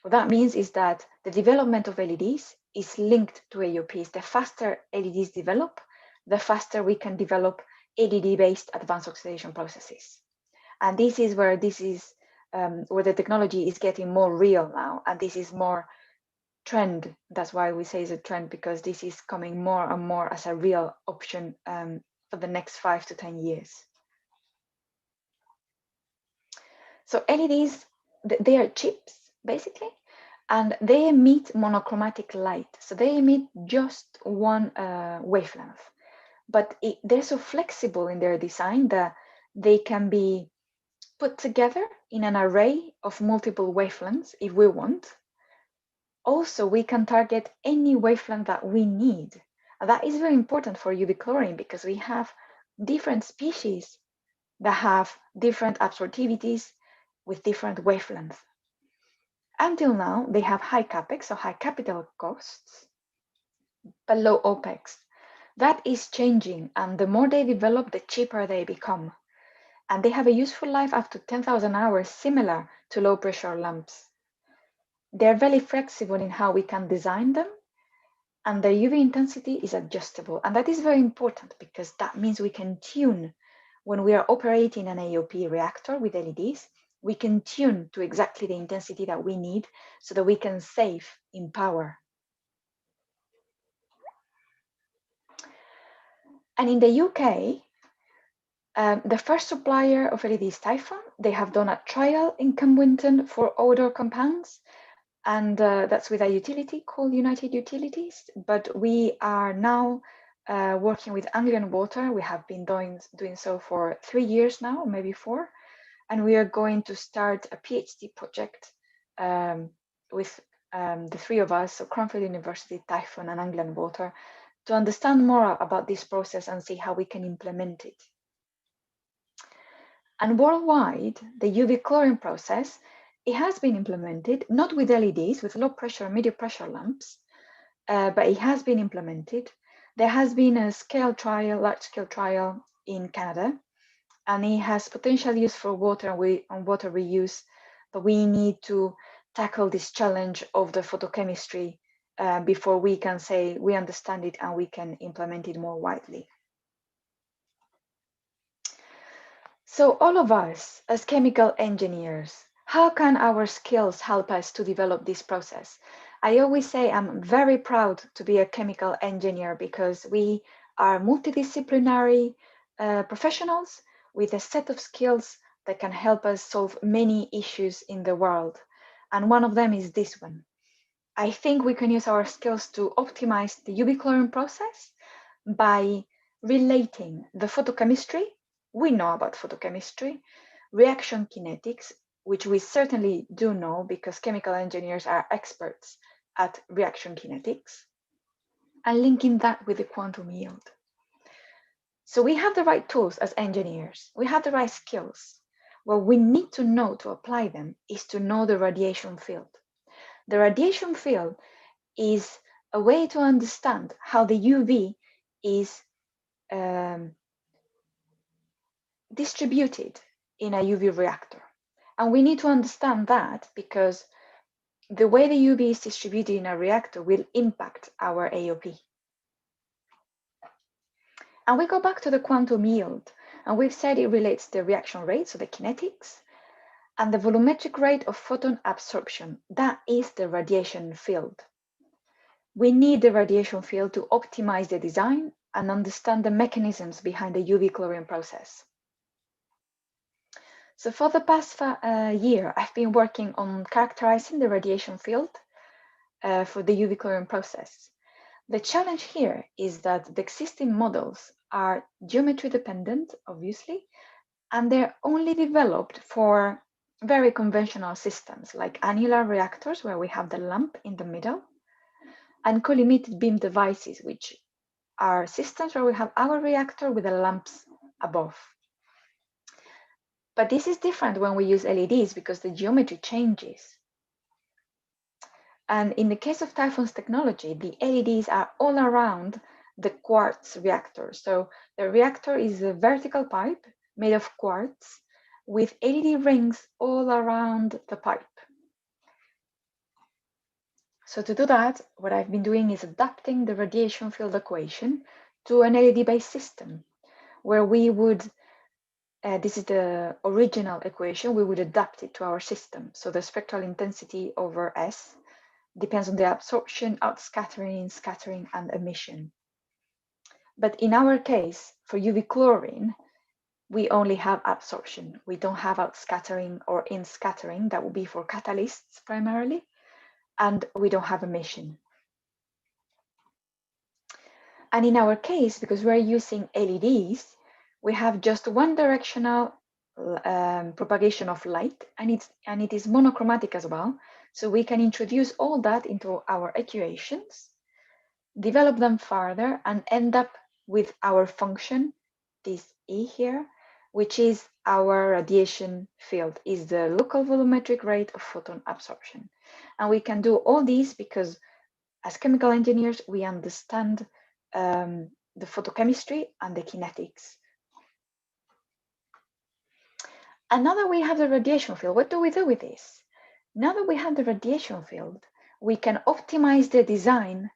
What that means is that the development of LEDs is linked to AOPs. The faster LEDs develop, the faster we can develop LED-based advanced oxidation processes. And this is where where the technology is getting more real now, and this is more trend. That's why we say it's a trend, because this is coming more and more as a real option for the next 5 to 10 years. So LEDs, they are chips basically, and they emit monochromatic light. So they emit just one wavelength, but they're so flexible in their design that they can be put together in an array of multiple wavelengths if we want. Also, we can target any wavelength that we need. And that is very important for UV chlorine, because we have different species that have different absorptivities with different wavelengths. Until now, they have high capex, so high capital costs, but low OPEX. That is changing, and the more they develop, the cheaper they become. And they have a useful life up to 10,000 hours, similar to low pressure lamps. They're very flexible in how we can design them, and their UV intensity is adjustable. And that is very important, because that means we can tune when we are operating an AOP reactor with LEDs. We can tune to exactly the intensity that we need so that we can save in power. And in the UK, the first supplier of LED is Typhon. They have done a trial in Camwinton for odor compounds, and that's with a utility called United Utilities. But we are now working with Anglian Water. We have been doing so for 3 years now, maybe 4. And we are going to start a PhD project with the 3 of us, so Cranfield University, Typhon, and Anglian Water, to understand more about this process and see how we can implement it. And worldwide, the UV chlorine process, it has been implemented, not with LEDs, with low pressure, medium pressure lamps, but it has been implemented. There has been a large scale trial in Canada, and it has potential use for water and water reuse, but we need to tackle this challenge of the photochemistry before we can say we understand it and we can implement it more widely. So all of us as chemical engineers, how can our skills help us to develop this process? I always say I'm very proud to be a chemical engineer, because we are multidisciplinary professionals with a set of skills that can help us solve many issues in the world. And one of them is this one. I think we can use our skills to optimize the UV chlorine process by relating the photochemistry. We know about photochemistry, reaction kinetics, which we certainly do know because chemical engineers are experts at reaction kinetics, and linking that with the quantum yield. So we have the right tools as engineers, we have the right skills. What we need to know to apply them is to know the radiation field. The radiation field is a way to understand how the UV is distributed in a UV reactor. And we need to understand that because the way the UV is distributed in a reactor will impact our AOP. And we go back to the quantum yield, and we've said it relates the reaction rate, so the kinetics, and the volumetric rate of photon absorption. That is the radiation field. We need the radiation field to optimize the design and understand the mechanisms behind the UV chlorine process. So for the past year, I've been working on characterizing the radiation field for the UV chlorine process. The challenge here is that the existing models are geometry dependent, obviously, and they're only developed for very conventional systems like annular reactors, where we have the lamp in the middle, and collimated beam devices, which are systems where we have our reactor with the lamps above. But this is different when we use LEDs because the geometry changes. And in the case of Typhon's technology, the LEDs are all around the quartz reactor. So the reactor is a vertical pipe made of quartz with LED rings all around the pipe. So to do that, what I've been doing is adapting the radiation field equation to an LED-based system, where we would, this is the original equation, we would adapt it to our system. So the spectral intensity over S depends on the absorption, outscattering, scattering, and emission. But in our case, for UV chlorine, we only have absorption. We don't have outscattering or in-scattering. That would be for catalysts primarily. And we don't have emission. And in our case, because we're using LEDs, we have just one directional propagation of light, and it is monochromatic as well. So we can introduce all that into our equations, develop them further, and end up with our function, this E here, which is our radiation field, is the local volumetric rate of photon absorption. And we can do all these because as chemical engineers, we understand the photochemistry and the kinetics. And now that we have the radiation field, what do we do with this? Now that we have the radiation field, we can optimize the design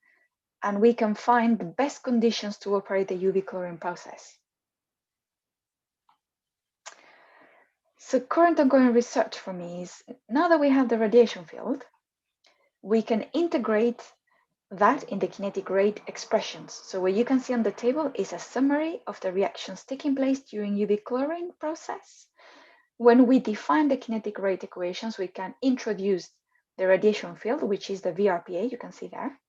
and we can find the best conditions to operate the UV chlorine process. So current ongoing research for me is, now that we have the radiation field, we can integrate that in the kinetic rate expressions. So what you can see on the table is a summary of the reactions taking place during UV chlorine process. When we define the kinetic rate equations, we can introduce the radiation field, which is the VRPA, you can see there.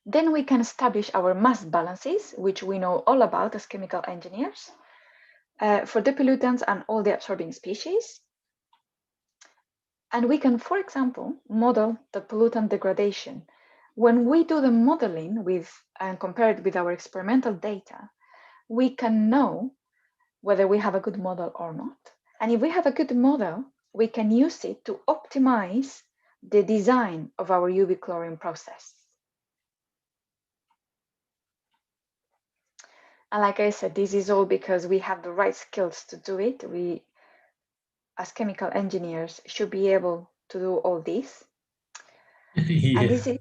Then we can establish our mass balances, which we know all about as chemical engineers, for the pollutants and all the absorbing species. And we can, for example, model the pollutant degradation. When we do the modeling and compare it with our experimental data, we can know whether we have a good model or not. And if we have a good model, we can use it to optimize the design of our UV chlorine process. And like I said, this is all because we have the right skills to do it. We, as chemical engineers, should be able to do all this. Yeah. And this is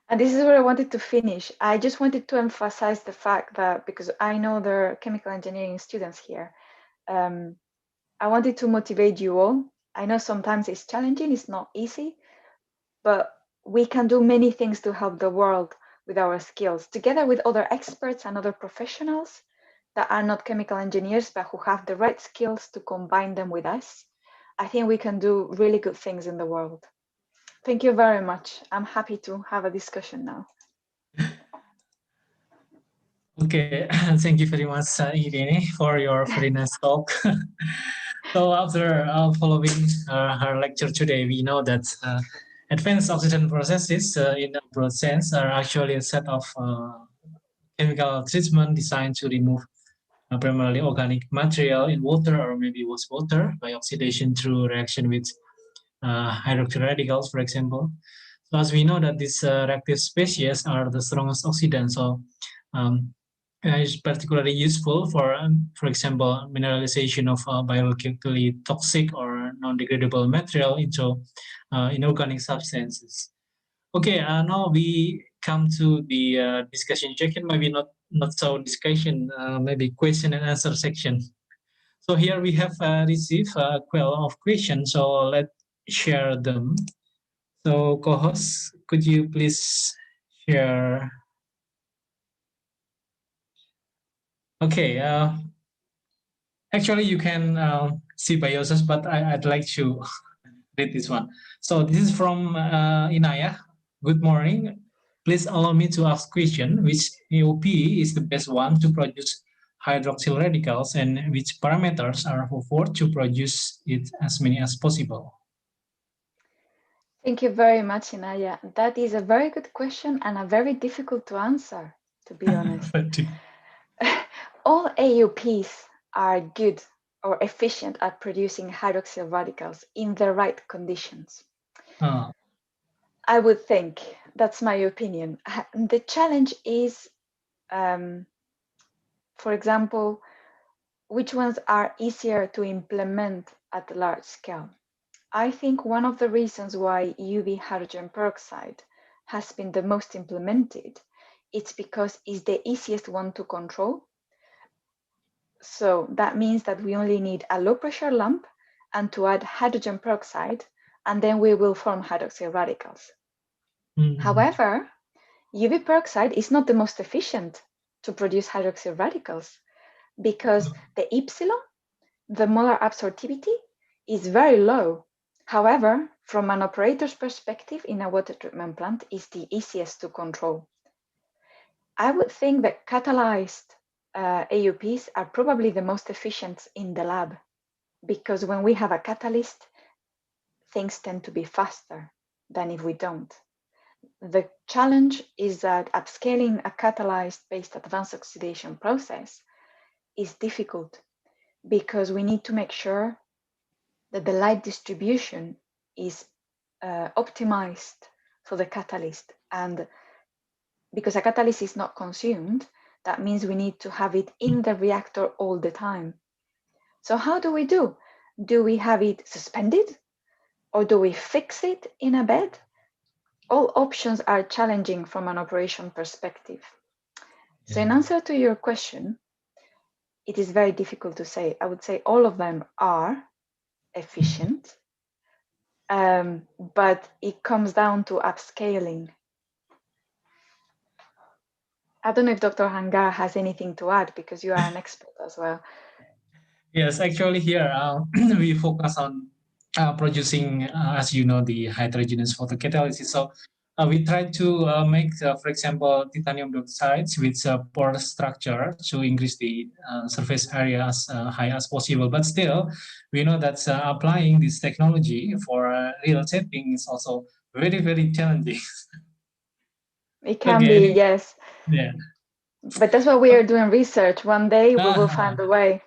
and this is where I wanted to finish. I just wanted to emphasize the fact that, because I know there are chemical engineering students here, I wanted to motivate you all. I know sometimes it's challenging, it's not easy, but we can do many things to help the world with our skills, together with other experts and other professionals that are not chemical engineers, but who have the right skills to combine them with us. I think we can do really good things in the world. Thank you very much. I'm happy to have a discussion now. Okay, thank you very much, Irene, for your very nice talk. So after following her lecture today, we know that advanced oxidation processes, in a broad sense, are actually a set of chemical treatment designed to remove primarily organic material in water or maybe wastewater by oxidation through reaction with hydroxyl radicals, for example. So as we know that these reactive species are the strongest oxidants, so it's particularly useful for example, mineralization of biologically toxic or non-degradable material into inorganic substances. Okay, now we come to the discussion section, maybe not so discussion, maybe question and answer section. So here we have received a quell of questions, so let's share them. So co-host, could you please share? Okay, actually you can see by yourself, but I'd like to read this one. So this is from Inaya. Good morning. Please allow me to ask question, which AOP is the best one to produce hydroxyl radicals and which parameters are required to produce it as many as possible? Thank you very much, Inaya. That is a very good question and a very difficult to answer, to be honest. All AUPs are good or efficient at producing hydroxyl radicals in the right conditions. I would think, that's my opinion. The challenge is For example, which ones are easier to implement at a large scale? I think one of the reasons why UV hydrogen peroxide has been the most implemented, it's because it's the easiest one to control. So that means that we only need a low pressure lamp and to add hydrogen peroxide, and then we will form hydroxyl radicals. However, UV peroxide is not the most efficient to produce hydroxyl radicals because the epsilon, the molar absorptivity, is very low. However, from an operator's perspective in a water treatment plant, is the easiest to control. I would think that catalyzed AUPs are probably the most efficient in the lab, because when we have a catalyst, things tend to be faster than if we don't. The challenge is that upscaling a catalyzed-based advanced oxidation process is difficult because we need to make sure that the light distribution is optimized for the catalyst. And because a catalyst is not consumed, that means we need to have it in the reactor all the time. So how do we do? Do we have it suspended? Or do we fix it in a bed? All options are challenging from an operation perspective. So in answer to your question, it is very difficult to say. I would say all of them are efficient, but it comes down to upscaling. I don't know if Dr. Hangar has anything to add because you are an expert as well. Yes, actually here we focus on producing, as you know, the hydrogenous photocatalysis. So we try to make, for example, titanium dioxides with a pore structure to increase the surface area as high as possible. But still, we know that applying this technology for real setting is also very, very challenging. It can be, yes. Yeah. But that's why we are doing research. One day we will find a way.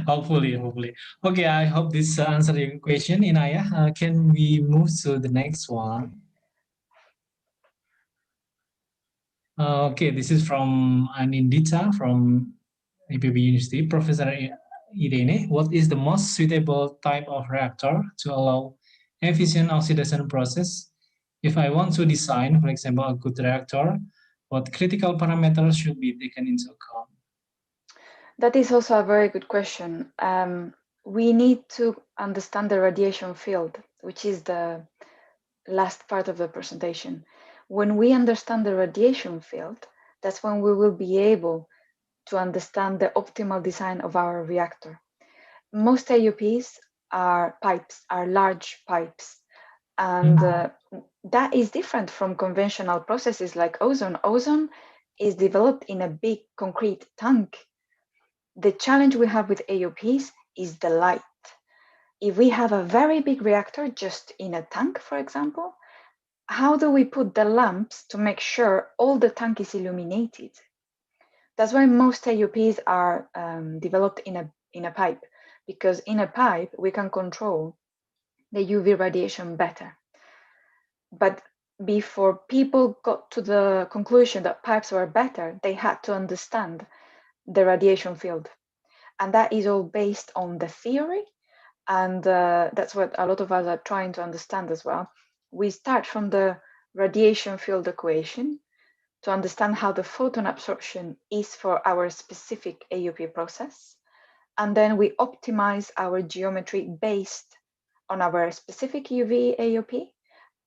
Hopefully. Okay, I hope this answered your question, Inaya. Can we move to the next one? Okay, this is from Anindita from IPB University. Professor Irene, what is the most suitable type of reactor to allow efficient oxidation process? If I want to design, for example, a good reactor, what critical parameters should be taken into account? That is also a very good question. We need to understand the radiation field, which is the last part of the presentation. When we understand the radiation field, that's when we will be able to understand the optimal design of our reactor. Most AUPs are pipes, are large pipes, and that is different from conventional processes like ozone. Ozone is developed in a big concrete tank. The challenge we have with AUPs is the light. If we have a very big reactor just in a tank, for example, how do we put the lamps to make sure all the tank is illuminated? That's why most AUPs are developed in a pipe, because in a pipe we can control the UV radiation better. But before people got to the conclusion that pipes were better, they had to understand the radiation field. And that is all based on the theory. And that's what a lot of us are trying to understand as well. We start from the radiation field equation to understand how the photon absorption is for our specific AUP process. And then we optimize our geometry based on our specific UV AUP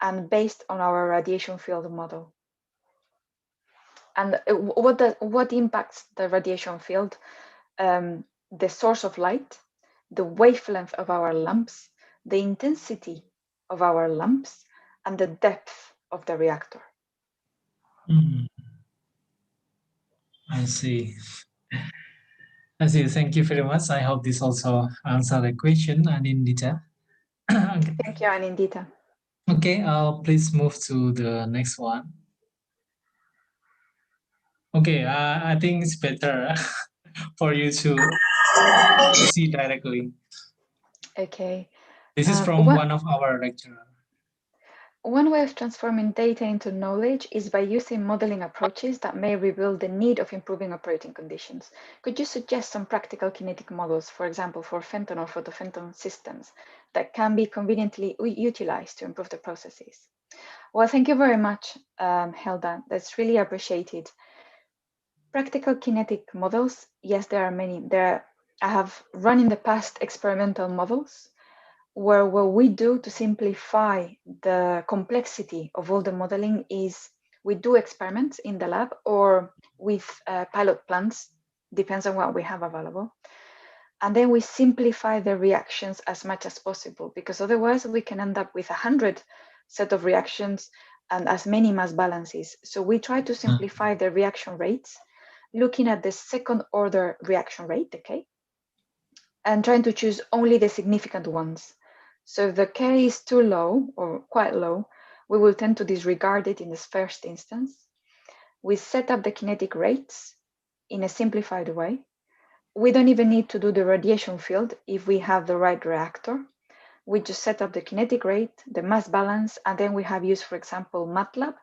and based on our radiation field model. And what impacts the radiation field? The source of light, the wavelength of our lamps, the intensity of our lamps, and the depth of the reactor. I see. Thank you very much. I hope this also answered the question, Anindita. Thank you, Anindita. Okay, please move to the next one. Okay, I think it's better for you to see directly. Okay. This is from one of our lecturers. One way of transforming data into knowledge is by using modeling approaches that may reveal the need of improving operating conditions. Could you suggest some practical kinetic models, for example, for femton or photofemton systems, that can be conveniently utilized to improve the processes? Well, thank you very much, Helda. That's really appreciated. Practical kinetic models, yes, there are many. I have run in the past experimental models where what we do to simplify the complexity of all the modeling is we do experiments in the lab or with pilot plants, depends on what we have available. And then we simplify the reactions as much as possible, because otherwise we can end up with 100 set of reactions and as many mass balances. So we try to simplify the reaction rates, looking at the second order reaction rate, okay, and trying to choose only the significant ones. So if the K is too low or quite low, we will tend to disregard it in this first instance. We set up the kinetic rates in a simplified way. We don't even need to do the radiation field if we have the right reactor. We just set up the kinetic rate, the mass balance, and then we have used, for example, MATLAB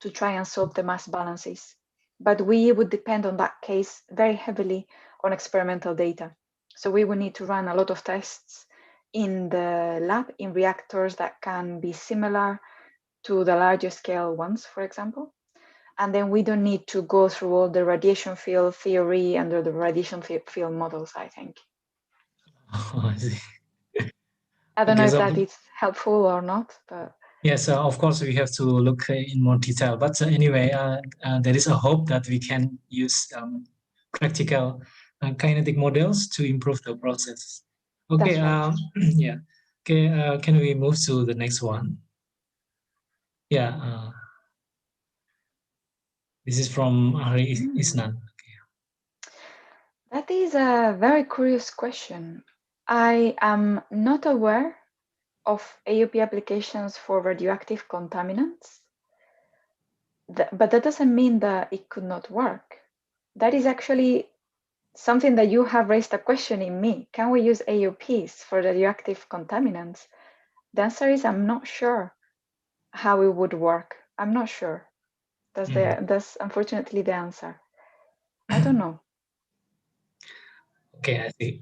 to try and solve the mass balances. But we would depend on that case very heavily on experimental data. So we would need to run a lot of tests in the lab in reactors that can be similar to the larger scale ones, for example. And then we don't need to go through all the radiation field theory under the radiation field models, I think. Oh, I see. I don't know if that is helpful or not, but yes, of course, we have to look in more detail. But anyway, there is a hope that we can use practical kinetic models to improve the process. Okay, that's right. yeah. Okay, can we move to the next one? Yeah, this is from Ari Isnan. That is a very curious question. I am not aware of AUP applications for radioactive contaminants, but that doesn't mean that it could not work. That is actually something that you have raised a question in me. Can we use AUPs for radioactive contaminants? The answer is I'm not sure how it would work. I'm not sure. That's unfortunately the answer. I don't know. Okay, I see.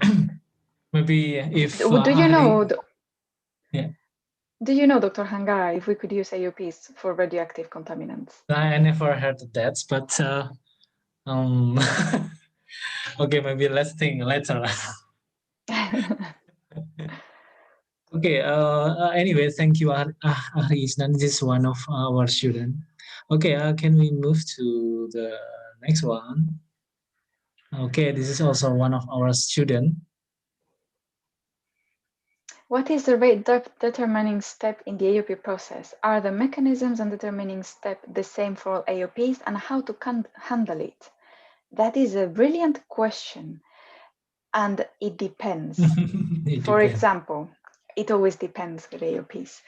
Maybe if Do you know? Yeah. Do you know, Dr. Hangara, if we could use AUPs for radioactive contaminants? I never heard of that, but okay, maybe let's think later. Okay. Anyway, thank you, Aris. This is one of our students. Okay. Can we move to the next one? Okay. This is also one of our students. What is the rate determining step in the AUP process? Are the mechanisms and determining step the same for all AUPs, and how to handle it? That is a brilliant question, and it depends. For example, it always depends with AUPs.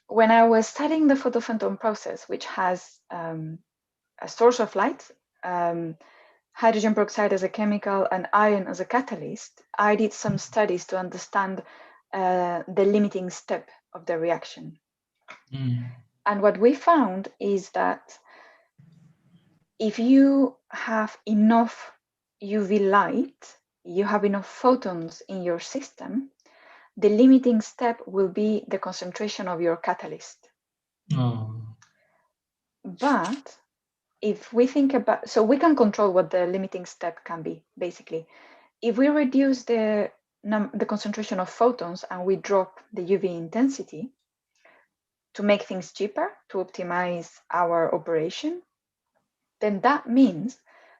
When I was studying the photophantom process, which has a source of light, hydrogen peroxide as a chemical, and iron as a catalyst, I did some studies to understand the limiting step of the reaction. And what we found is that if you have enough UV light, you have enough photons in your system, the limiting step will be the concentration of your catalyst. But if we think about, so we can control what the limiting step can be, basically. If we reduce the concentration of photons and we drop the UV intensity to make things cheaper, to optimize our operation, then that means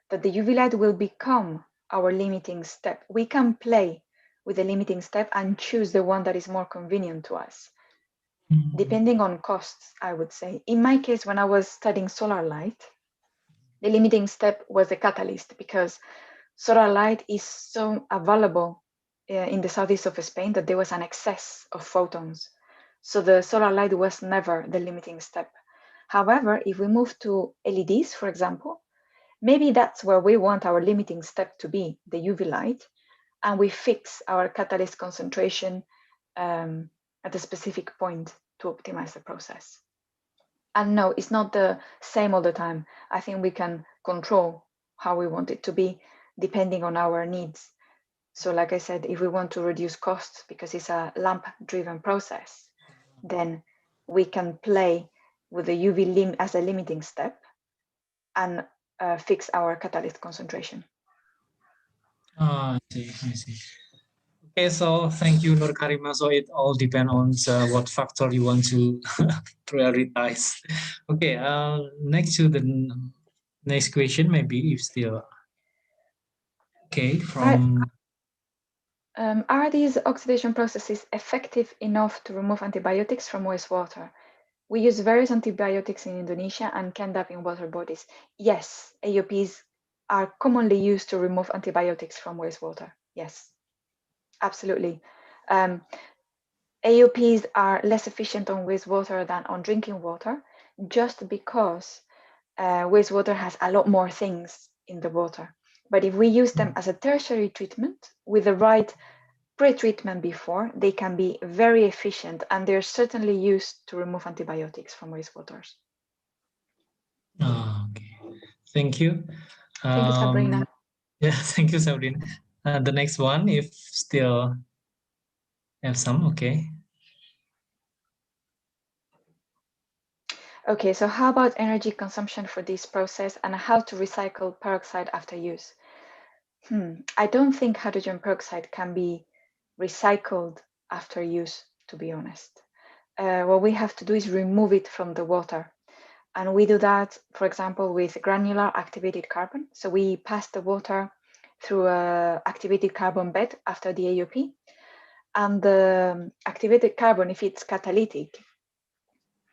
that the UV light will become our limiting step. We can play with the limiting step and choose the one that is more convenient to us, depending on costs, I would say. In my case, when I was studying solar light, the limiting step was the catalyst, because solar light is so available in the southeast of Spain that there was an excess of photons. So the solar light was never the limiting step. However, if we move to LEDs, for example, maybe that's where we want our limiting step to be, the UV light, and we fix our catalyst concentration at a specific point to optimize the process. And no, it's not the same all the time. I think we can control how we want it to be depending on our needs. So like I said, if we want to reduce costs because it's a lamp-driven process, then we can play with the UV lim as a limiting step and fix our catalyst concentration. I see, I see. Okay, so thank you, Nur Karima. So it all depends on what factor you want to prioritize. Okay, next to the next question, maybe if still okay from. Are these oxidation processes effective enough to remove antibiotics from wastewater? We use various antibiotics in Indonesia and can end up in water bodies. Yes, AOPs are commonly used to remove antibiotics from wastewater. Yes, absolutely. AOPs are less efficient on wastewater than on drinking water, just because wastewater has a lot more things in the water. But if we use them as a tertiary treatment with the right pre-treatment before, they can be very efficient, and they're certainly used to remove antibiotics from wastewaters. Okay, thank you. Thank you, Sabrina. Yeah, thank you, Sabrina. The next one, if still have some, okay. Okay, so how about energy consumption for this process and how to recycle peroxide after use? I don't think hydrogen peroxide can be recycled after use, to be honest. What we have to do is remove it from the water. And we do that, for example, with granular activated carbon. So we pass the water through a activated carbon bed after the AOP. And the activated carbon, if it's catalytic,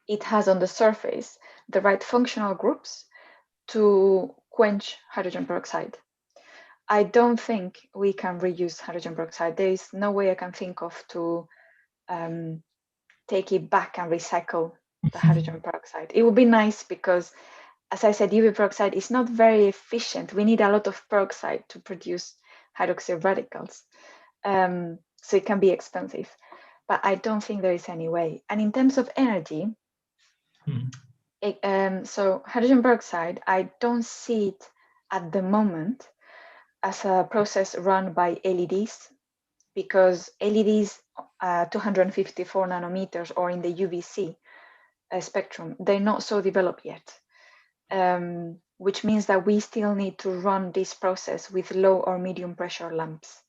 it has on the surface the right functional groups to quench hydrogen peroxide. I don't think we can reuse hydrogen peroxide. There is no way I can think of to take it back and recycle the hydrogen peroxide. It would be nice because, as I said, UV peroxide is not very efficient. We need a lot of peroxide to produce hydroxyl radicals. So it can be expensive, but I don't think there is any way. And in terms of energy, so hydrogen peroxide, I don't see it at the moment as a process run by LEDs, because LEDs 254 nanometers or in the UVC spectrum, they're not so developed yet, which means that we still need to run this process with low or medium pressure lamps.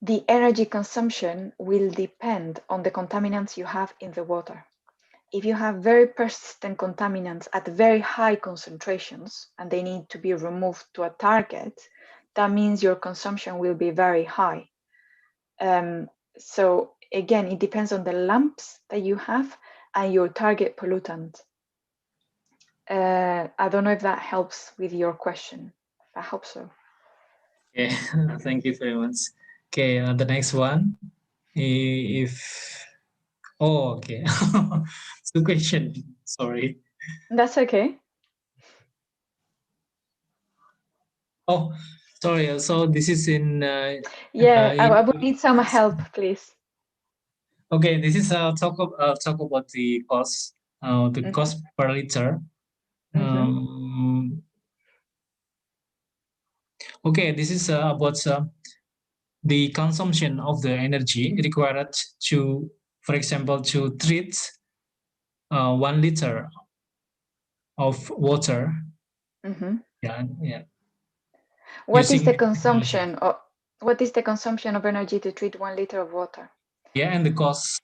The energy consumption will depend on the contaminants you have in the water. If you have very persistent contaminants at very high concentrations and they need to be removed to a target, that means your consumption will be very high. So again, it depends on the lamps that you have and your target pollutant. I don't know if that helps with your question. I hope so. Okay, thank you very much. Okay, the next one, okay, it's the question, sorry. That's okay. Oh, sorry, so this is in... I would need some help, please. Okay, this is talk about the cost, cost per liter. Okay, this is about the consumption of the energy required to, for example, to treat 1 liter of water. Yeah. What is the consumption of energy to treat 1 liter of water? Yeah, and the cost.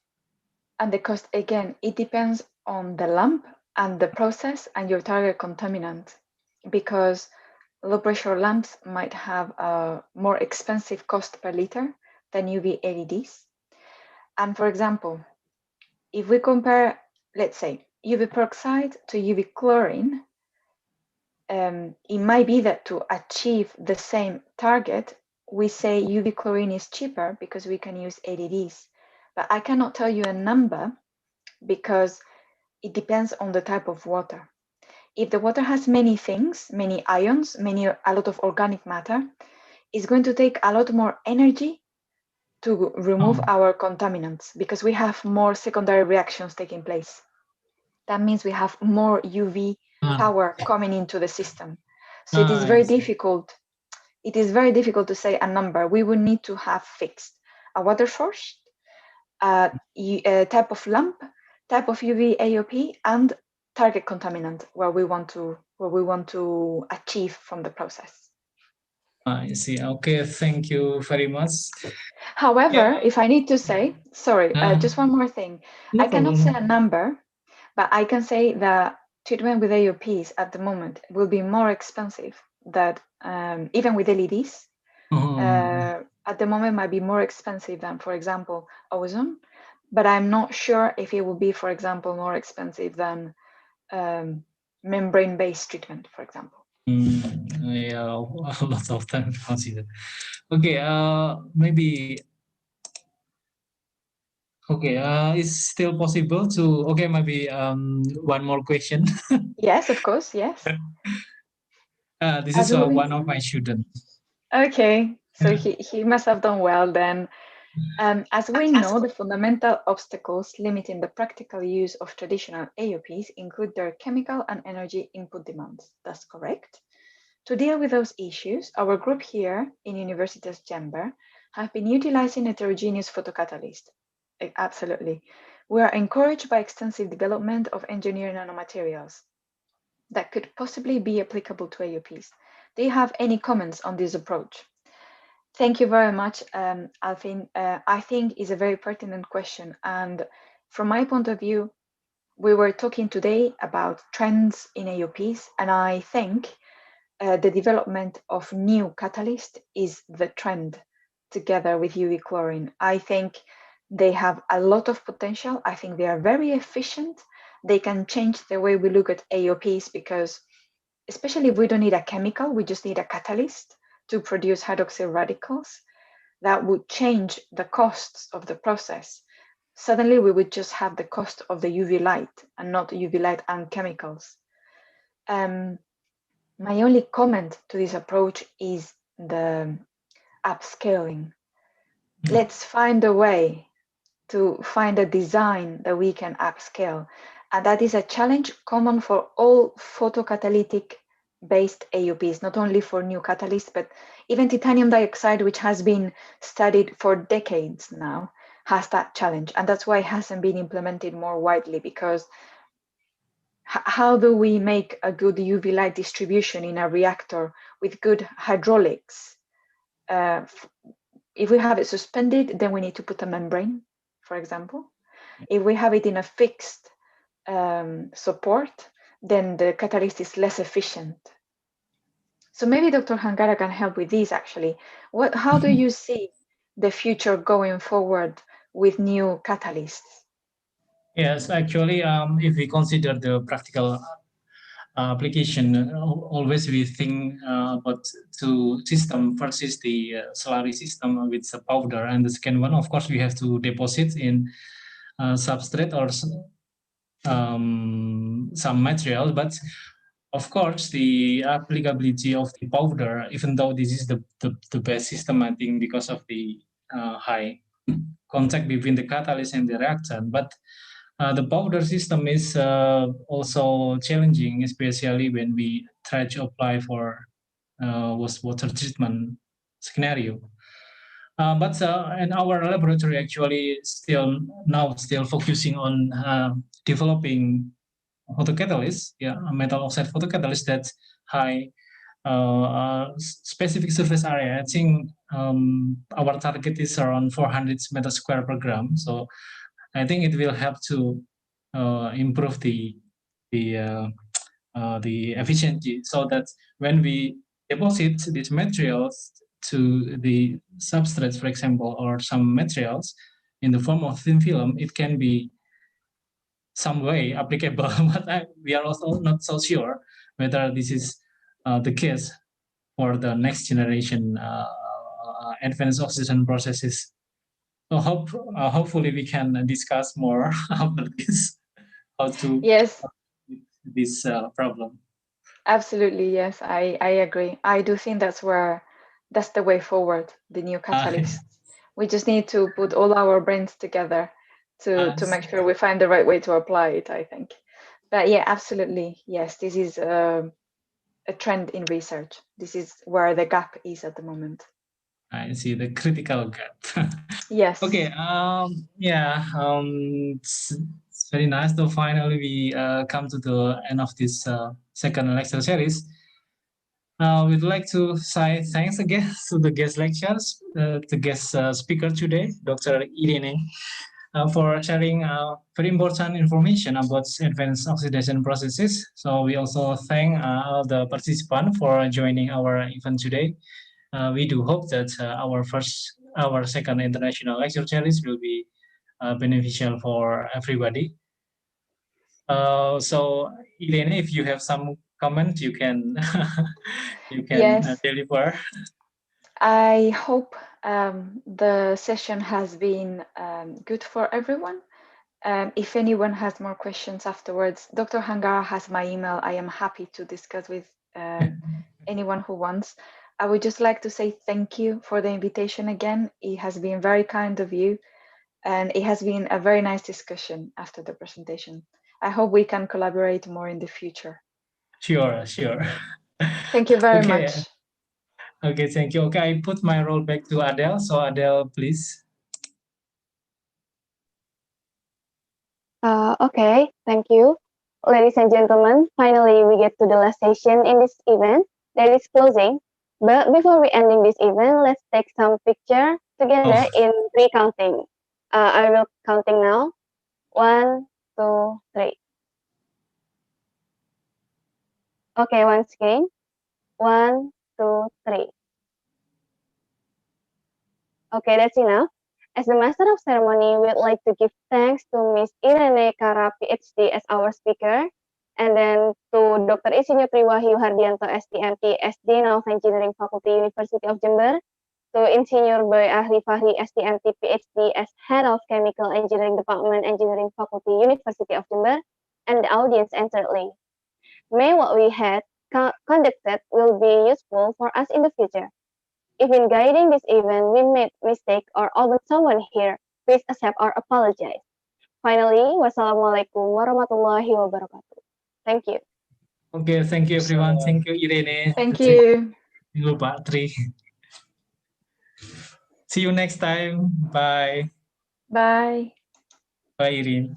And the cost, again, it depends on the lamp and the process and your target contaminant, because low pressure lamps might have a more expensive cost per liter than UV LEDs. And for example, if we compare, let's say, UV peroxide to UV chlorine, it might be that to achieve the same target, we say UV chlorine is cheaper because we can use LEDs. But I cannot tell you a number because it depends on the type of water. If the water has many things, many ions, a lot of organic matter, it's going to take a lot more energy to remove our contaminants because we have more secondary reactions taking place. That means we have more UV power coming into the system. So it is very difficult. It is very difficult to say a number. We would need to have fixed a water source, a type of lamp, type of UV AOP, and target contaminant where we want to achieve from the process. I see. Okay, thank you very much. However, if I need to say, sorry, just one more thing. No I cannot problem. say a number, but I can say that treatment with AOPs at the moment will be more expensive than even with LEDs. At the moment might be more expensive than, for example, ozone, but I'm not sure if it will be, for example, more expensive than membrane-based treatment, for example. Yeah, a lot of time to consider. Okay, maybe. Okay, it's still possible to. Okay, maybe one more question. Yes, of course. Yes. This is one of my students. Okay, so he must have done well then. As we know, the fundamental obstacles limiting the practical use of traditional AOPs include their chemical and energy input demands. That's correct. To deal with those issues, our group here in Universitas Jember have been utilizing heterogeneous photocatalysts. Absolutely. We are encouraged by extensive development of engineering nanomaterials that could possibly be applicable to AOPs. Do you have any comments on this approach? Thank you very much, Alvin. I think is a very pertinent question. And from my point of view, we were talking today about trends in AOPs, and I think the development of new catalyst is the trend together with UV chlorine. I think they have a lot of potential. I think they are very efficient. They can change the way we look at AOPs because especially if we don't need a chemical, we just need a catalyst to produce hydroxyl radicals. That would change the costs of the process. Suddenly we would just have the cost of the UV light and not UV light and chemicals. My only comment to this approach is the upscaling. Let's find a way to find a design that we can upscale. And that is a challenge common for all photocatalytic based AOPs, not only for new catalysts, but even titanium dioxide, which has been studied for decades now, has that challenge. And that's why it hasn't been implemented more widely, because how do we make a good UV light distribution in a reactor with good hydraulics? If we have it suspended, then we need to put a membrane, for example. If we have it in a fixed support, then the catalyst is less efficient. So maybe Dr. Hangara can help with this actually. How do you see the future going forward with new catalysts? Yes, actually, if we consider the practical application, always we think about two system. First is the slurry system with the powder, and the second one, of course, we have to deposit in substrate or some material. But of course, the applicability of the powder, even though this is the best system, I think, because of the high contact between the catalyst and the reactant, but the powder system is also challenging, especially when we try to apply for water treatment scenario. But in our laboratory, actually, still focusing on developing photocatalyst, metal oxide photocatalyst that's high specific surface area. I think our target is around 400 meters square per gram. So I think it will help to improve the efficiency, so that when we deposit these materials to the substrates, for example, or some materials in the form of thin film, it can be some way applicable. But we are also not so sure whether this is the case for the next generation advanced oxidation processes. So hopefully we can discuss more about this, how to Yes, this problem. absolutely. Yes, I agree. I do think that's the way forward, the new catalysts. We just need to put all our brains together to make sure we find the right way to apply it, I think. But yeah, absolutely. Yes, this is a trend in research. This is where the gap is at the moment. I see the critical gap. Yes. Okay. Yeah. It's very nice to finally we come to the end of this second lecture series. We'd like to say thanks again to the guest lectures, the guest speaker today, Dr. Irene, for sharing very important information about advanced oxidation processes. So we also thank all the participants for joining our event today. We do hope that our second international lecture series will be beneficial for everybody. So Irene, if you have some comment, you can Yes. deliver. I hope the session has been good for everyone. If anyone has more questions afterwards, Dr. Hangara has my email. I am happy to discuss with anyone who wants. I would just like to say thank you for the invitation again. It has been very kind of you, and it has been a very nice discussion after the presentation. I hope we can collaborate more in the future. Sure. Thank you very much. Okay, thank you. Okay, I put my role back to Adele. So Adele, please. Okay, thank you. Ladies and gentlemen, finally we get to the last session in this event that is closing. But before we ending this event, let's take some picture together in 3 counting. I will counting now. 1, 2, 3. Okay, once again. 1, 2, 3. Okay, that's enough. As the Master of Ceremony, we'd like to give thanks to Miss Irene Kara, PhD, as our speaker, and then to Dr. Insinyur Triwahyu Hardianto, STMP, as Dean of Engineering Faculty, University of Jember, to Insinyur Boy Ahli Fahri, STMP, PhD, as Head of Chemical Engineering Department, Engineering Faculty, University of Jember, and the audience enteredly. May what we had conducted will be useful for us in the future. If in guiding this event we made mistake or offend someone here, please accept our apologize. Finally, wassalamualaikum warahmatullahi wabarakatuh. Thank you. Okay, thank you everyone. Thank you Irene. Thank you. Thank you Pak Tri. See you next time. Bye. Bye. Bye Irene.